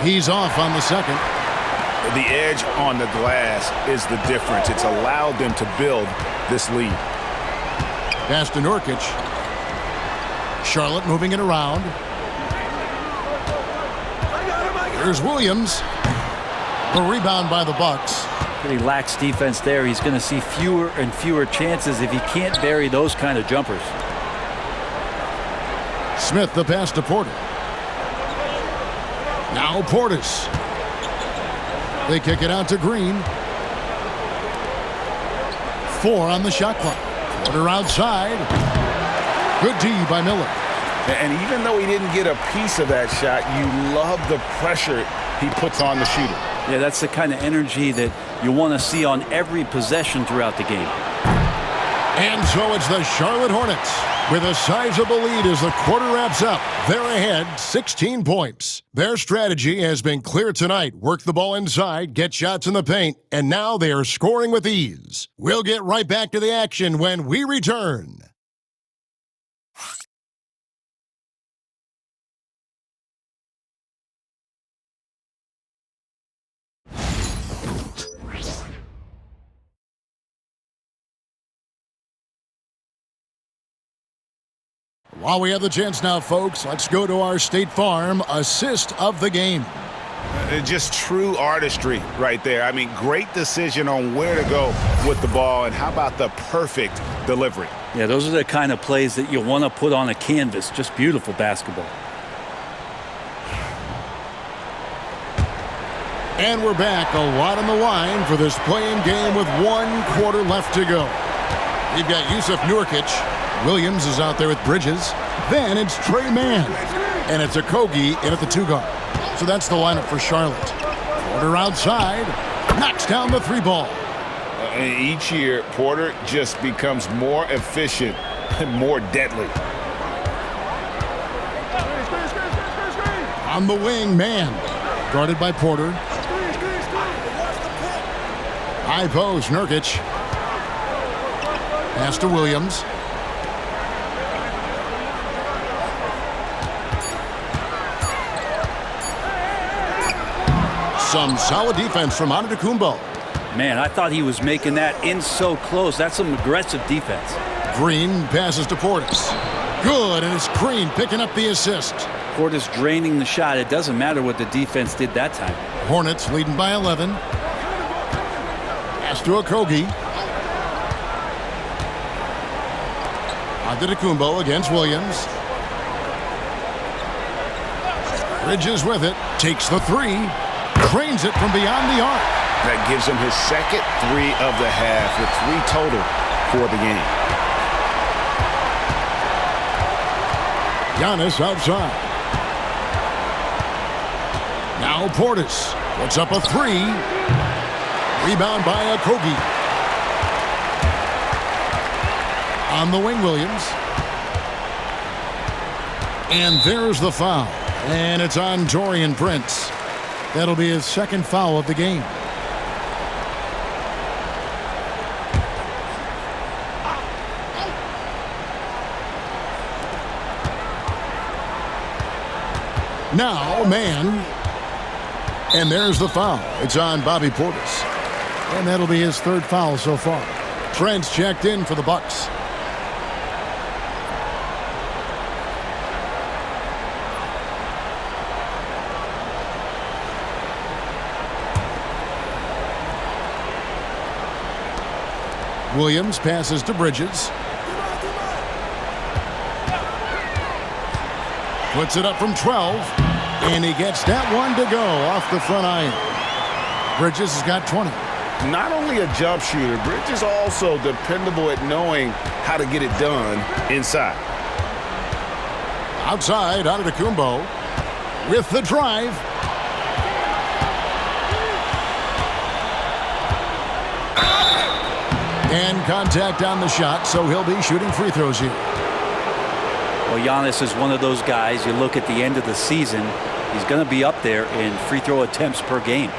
He's off on the second. The edge on the glass is the difference. It's allowed them to build this lead. Pass to Nurkic. Charlotte moving it around. Here's Williams. The rebound by the Bucks. Pretty lax defense there. He's going to see fewer and fewer chances if he can't bury those kind of jumpers. Smith the pass to Porter. Now Portis. They kick it out to Green. 4 on the shot clock. Porter outside. Good D by Miller. And even though he didn't get a piece of that shot, you love the pressure he puts on the shooter. Yeah, that's the kind of energy that you want to see on every possession throughout the game. And so it's the Charlotte Hornets with a sizable lead as the quarter wraps up. They're ahead 16 points. Their strategy has been clear tonight. Work the ball inside, get shots in the paint, and now they are scoring with ease. We'll get right back to the action when we return. While we have the chance now, folks, let's go to our State Farm assist of the game. Just true artistry right there. I mean, great decision on where to go with the ball, and how about the perfect delivery? Yeah, those are the kind of plays that you want to put on a canvas. Just beautiful basketball. And we're back, a lot on the line for this play-in game with 1 quarter left to go. We've got Yusuf Nurkic. Williams is out there with Bridges. Then it's Trey Mann. And it's Okogie in at the 2 guard. So that's the lineup for Charlotte. Porter outside. Knocks down the 3 ball. Each year, Porter just becomes more efficient and more deadly. On the wing, Mann. Guarded by Porter. High post, Nurkic. Pass to Williams. Some solid defense from Antetokounmpo. Man, I thought he was making that in so close. That's some aggressive defense. Green passes to Portis. Good, and it's Green picking up the assist. Portis draining the shot. It doesn't matter what the defense did that time. Hornets leading by 11. Pass to Okogie. Antetokounmpo against Williams. Bridges with it. Takes the 3. Trains it from beyond the arc. That gives him his second 3 of the half, with 3 total for the game. Giannis outside. Now Portis puts up a 3. Rebound by Okogie. On the wing, Williams. And there's the foul. And it's on Taurean Prince. That'll be his second foul of the game. Now, man. And there's the foul. It's on Bobby Portis. And that'll be his third foul so far. Trent's checked in for the Bucks. Williams passes to Bridges. Puts it up from 12. And he gets that one to go off the front iron. Bridges has got 20. Not only a jump shooter, Bridges also dependable at knowing how to get it done inside. Outside, Antetokounmpo with the drive. And contact on the shot, so he'll be shooting free throws here. Well, Giannis is one of those guys, you look at the end of the season, he's going to be up there in free throw attempts per game.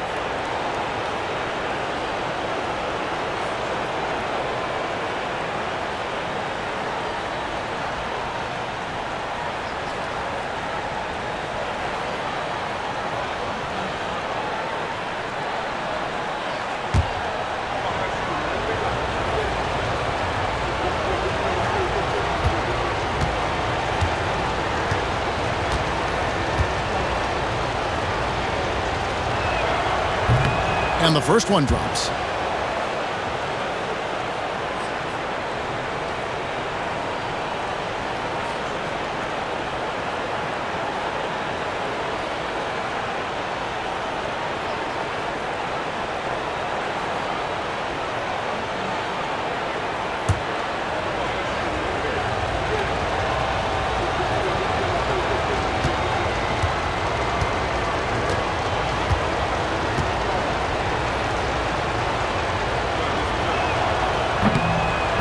And the first one drops.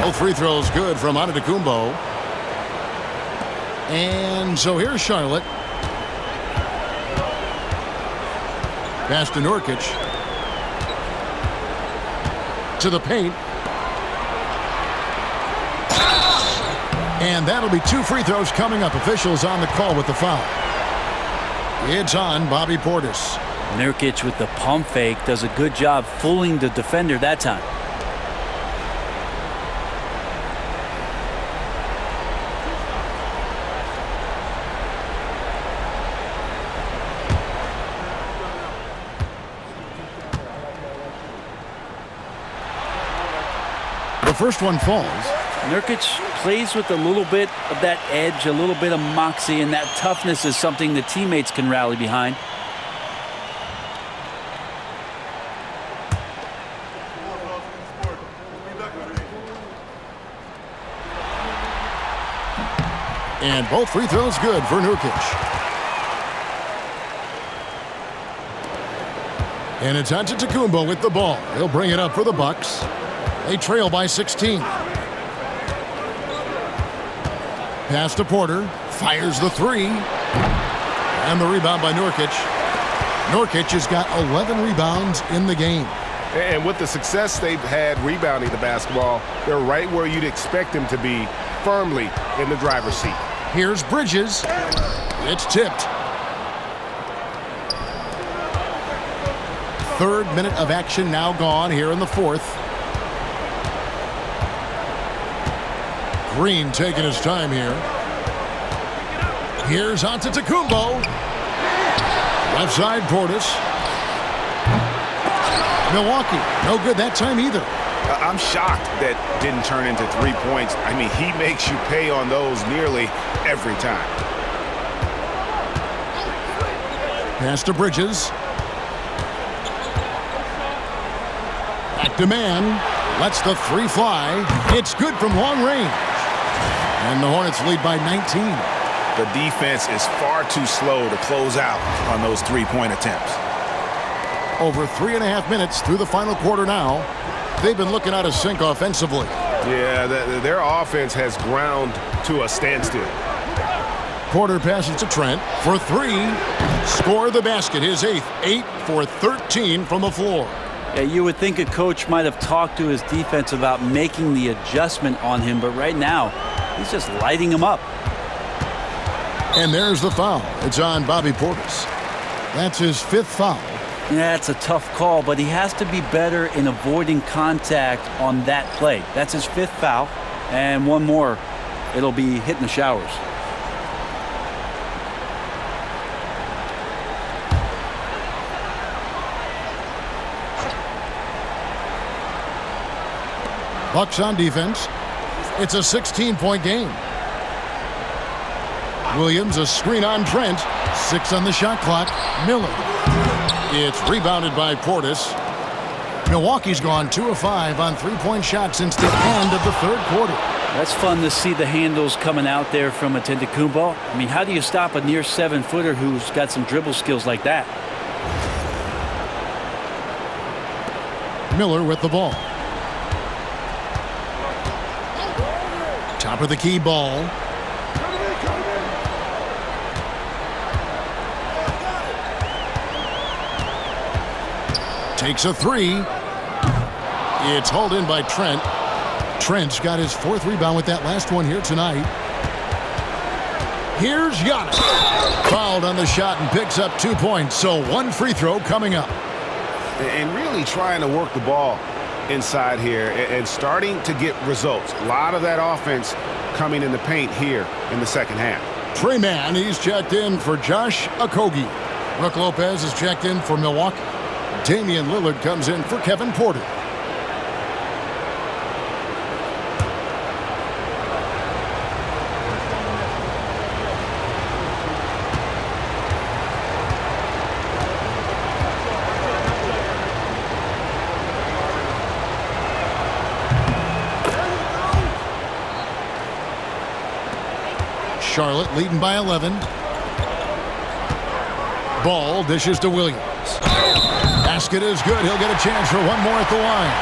Both free throws good from Antetokounmpo. And so here's Charlotte. Pass to Nurkic. To the paint. And that'll be two free throws coming up. Officials on the call with the foul. It's on Bobby Portis. Nurkic with the pump fake does a good job fooling the defender that time. The first one falls. Nurkic plays with a little bit of that edge, a little bit of moxie, and that toughness is something the teammates can rally behind. And both free throws good for Nurkic. And it's Antetokounmpo with the ball. He'll bring it up for the Bucks. They trail by 16. Pass to Porter. Fires the three. And the rebound by Nurkic. Nurkic has got 11 rebounds in the game. And with the success they've had rebounding the basketball, they're right where you'd expect them to be, firmly in the driver's seat. Here's Bridges. It's tipped. Third minute of action now gone here in the fourth. Green taking his time here. Here's Antetokounmpo. Left side, Portis. Milwaukee, no good that time either. I'm shocked that didn't turn into 3 points. I mean, he makes you pay on those nearly every time. Pass to Bridges. Back to man. Lets the three fly. It's good from long range. And the Hornets lead by 19. The defense is far too slow to close out on those three-point attempts. Over 3.5 minutes through the final quarter now. They've been looking out of sync offensively. Yeah, their offense has ground to a standstill. Porter passes to Trent for three. Score the basket, his eighth. 8 for 13 from the floor. Yeah, you would think a coach might have talked to his defense about making the adjustment on him, but right now, he's just lighting him up. And there's the foul. It's on Bobby Portis. That's his 5th foul. Yeah, it's a tough call, but he has to be better in avoiding contact on that play. That's his 5th foul, and one more, it'll be hitting the showers. Bucks on defense. It's a 16-point game. Williams, a screen on Trent. 6 on the shot clock. Miller. It's rebounded by Portis. Milwaukee's gone 2 of 5 on 3-point shots since the end of the 3rd quarter. That's fun to see the handles coming out there from Antetokounmpo. I mean, how do you stop a near 7-footer who's got some dribble skills like that? Miller with the ball. Top of the key ball. Takes a 3. It's hauled in by Trent. Trent's got his 4th rebound with that last one here tonight. Here's Giannis. Fouled on the shot and picks up 2 points. So 1 free throw coming up. And really trying to work the ball inside here and starting to get results. A lot of that offense coming in the paint here in the second half. Trey Mann, he's checked in for Josh Okogie. Brook Lopez is checked in for Milwaukee. Damian Lillard comes in for Kevin Porter. Charlotte leading by 11. Ball dishes to Williams. Basket is good. He'll get a chance for one more at the line.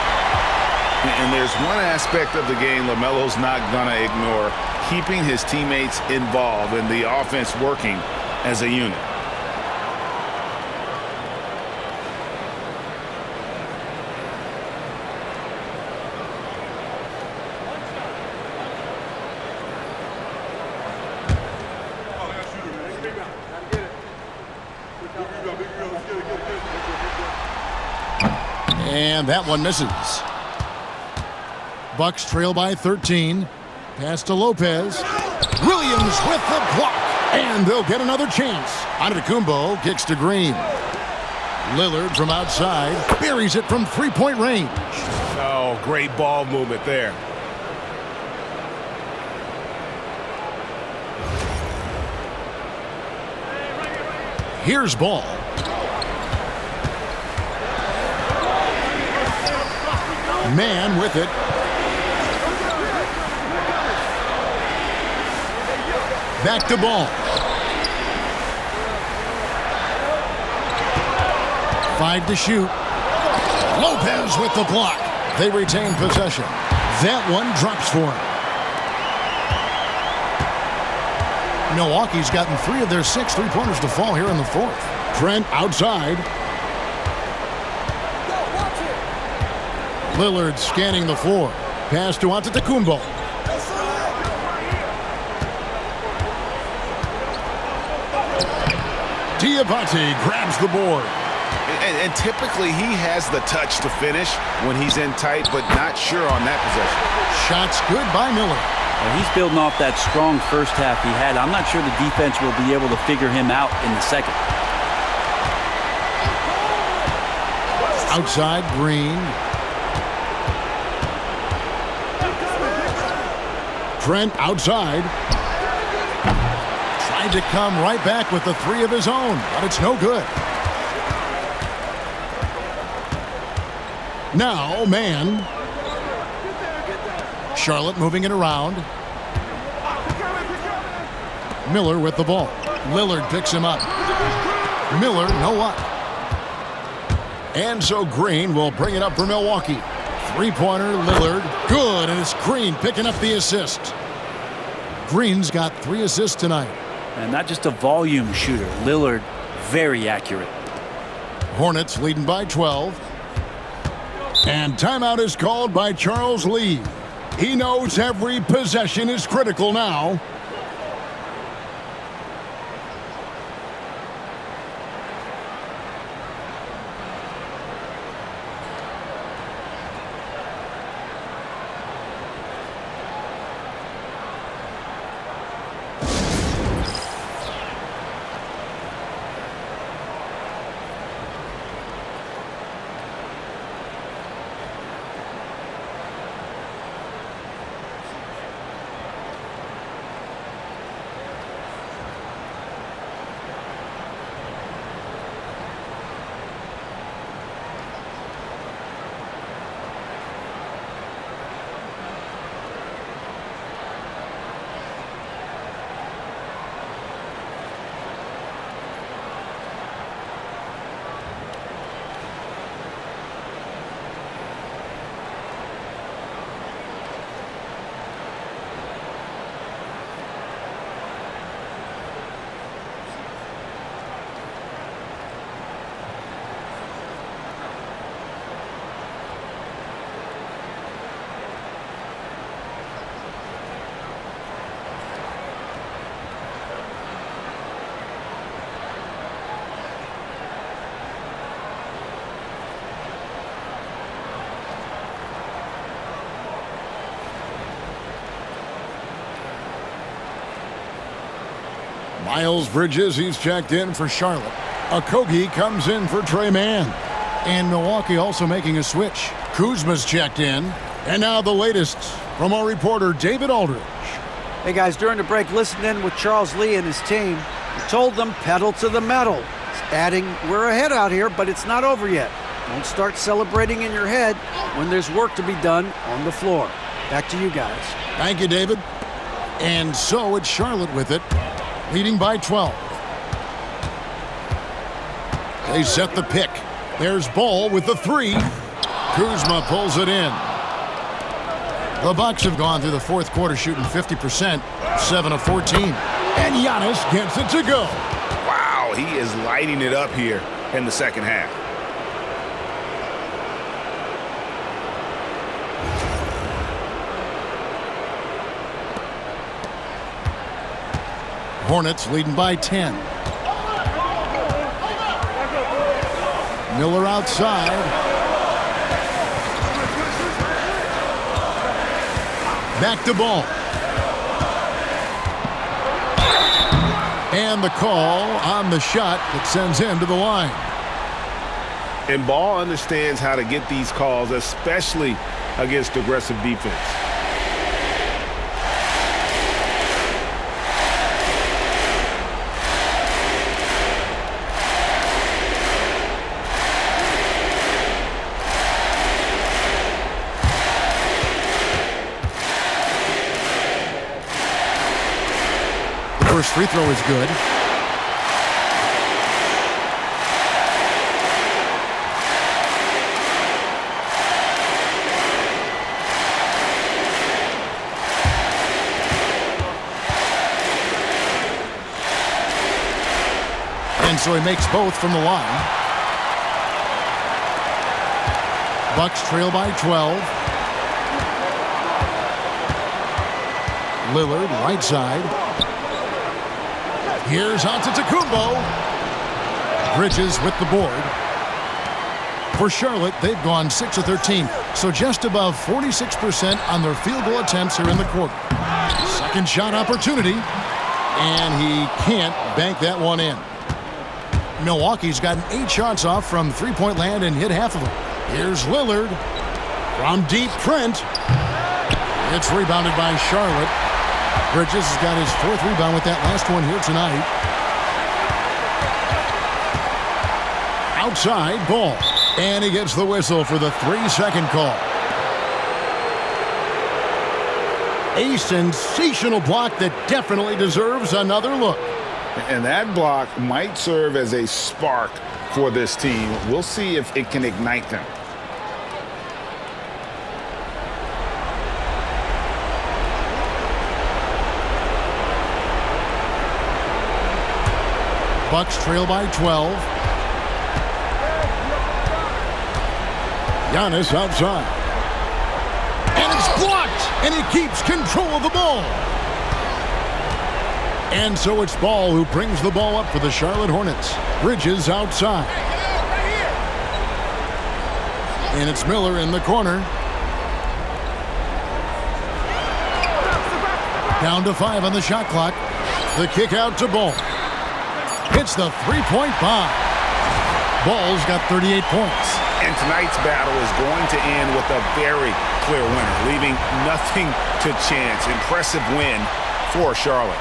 And there's one aspect of the game LaMelo's not going to ignore, keeping his teammates involved and the offense working as a unit. And that one misses. Bucks trail by 13. Pass to Lopez. Williams with the block. And they'll get another chance. Antetokounmpo kicks to Green. Lillard from outside buries it from 3-point range. Oh, great ball movement there. Here's Ball. Man with it. Back to Ball. 5 to shoot. Lopez with the block. They retain possession. That one drops for him. Milwaukee's gotten 3 of their 6 3-pointers to fall here in the 4th. Trent outside. Lillard scanning the floor. Pass to Antetokounmpo. Diabate grabs the board. And typically he has the touch to finish when he's in tight, but not sure on that possession. Shots good by Miller. He's building off that strong first half he had. I'm not sure the defense will be able to figure him out in the second. Outside, Green. Trent outside. Tried to come right back with the 3 of his own, but it's no good. Now, man. Charlotte moving it around. Miller with the ball. Lillard picks him up. Miller, no up. And so Green will bring it up for Milwaukee. Three-pointer, Lillard. Good, and it's Green picking up the assist. Green's got 3 assists tonight. And not just a volume shooter. Lillard, very accurate. Hornets leading by 12. And timeout is called by Charles Lee. He knows every possession is critical now. Miles Bridges, he's checked in for Charlotte. Okogie comes in for Trey Mann. And Milwaukee also making a switch. Kuzma's checked in. And now the latest from our reporter, David Aldridge. Hey guys, during the break, listen in with Charles Lee and his team. He told them pedal to the metal. He's adding, we're ahead out here, but it's not over yet. Don't start celebrating in your head when there's work to be done on the floor. Back to you guys. Thank you, David. And so it's Charlotte with it, leading by 12. They set the pick. There's Ball with the 3. Kuzma pulls it in. The Bucks have gone through the fourth quarter shooting 50%, 7 of 14. And Giannis gets it to go. Wow, he is lighting it up here in the second half. Hornets leading by 10. Miller outside. Back to Ball. And the call on the shot that sends him to the line. And Ball understands how to get these calls, especially against aggressive defense. First free throw is good. And so he makes both from the line. Bucks trail by 12. Lillard right side. Here's Antetokounmpo. Bridges with the board. For Charlotte, they've gone 6 of 13, so just above 46% on their field goal attempts here in the quarter. Second shot opportunity, and he can't bank that one in. Milwaukee's gotten 8 shots off from three-point land and hit half of them. Here's Lillard from deep. Trent. It's rebounded by Charlotte. Bridges has got his 4th rebound with that last one here tonight. Outside, Ball. And he gets the whistle for the 3-second call. A sensational block that definitely deserves another look. And that block might serve as a spark for this team. We'll see if it can ignite them. Bucks trail by 12. Giannis outside. And it's blocked, and he keeps control of the ball. And so it's Ball who brings the ball up for the Charlotte Hornets. Bridges outside. And it's Miller in the corner. Down to 5 on the shot clock. The kick out to Ball. Hits the three-point bomb. Ball's got 38 points. And tonight's battle is going to end with a very clear winner, leaving nothing to chance. Impressive win for Charlotte.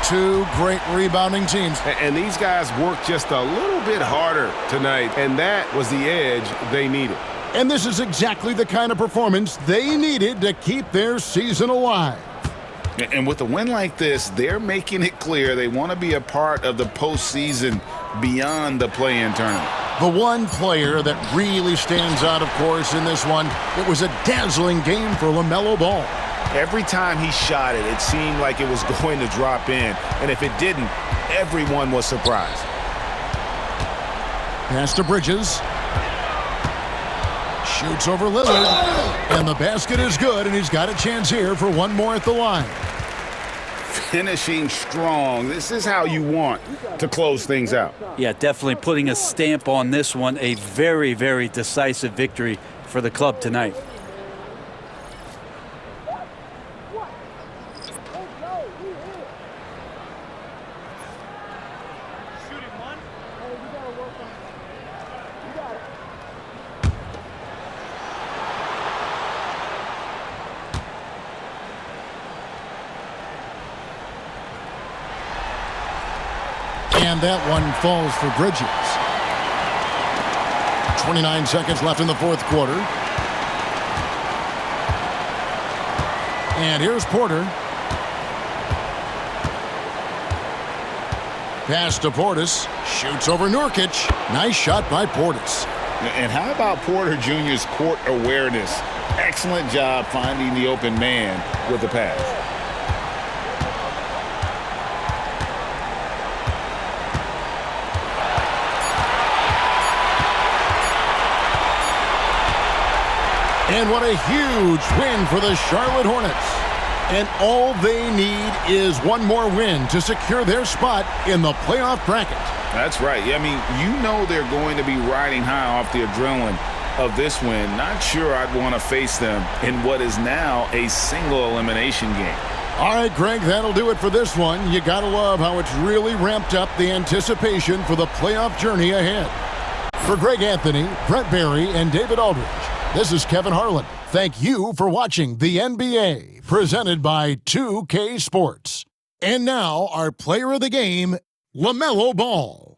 Two great rebounding teams. And these guys worked just a little bit harder tonight, and that was the edge they needed. And this is exactly the kind of performance they needed to keep their season alive. And with a win like this, they're making it clear they want to be a part of the postseason beyond the play-in tournament. The one player that really stands out, of course, in this one, it was a dazzling game for LaMelo Ball. Every time he shot it, it seemed like it was going to drop in. And if it didn't, everyone was surprised. Pass to Bridges. Shoots over Lillard. And the basket is good, and he's got a chance here for one more at the line. Finishing strong. This is how you want to close things out. Yeah, definitely putting a stamp on this one. A very, very decisive victory for the club tonight. And that one falls for Bridges. 29 seconds left in the fourth quarter. And here's Porter. Pass to Portis. Shoots over Nurkic. Nice shot by Portis. And how about Porter Jr.'s court awareness? Excellent job finding the open man with the pass. And what a huge win for the Charlotte Hornets. And all they need is one more win to secure their spot in the playoff bracket. That's right. I mean, you know they're going to be riding high off the adrenaline of this win. Not sure I'd want to face them in what is now a single elimination game. All right, Greg, that'll do it for this one. You got to love how it's really ramped up the anticipation for the playoff journey ahead. For Greg Anthony, Brett Barry, and David Aldridge, this is Kevin Harlan. Thank you for watching the NBA, presented by 2K Sports. And now, our player of the game, LaMelo Ball.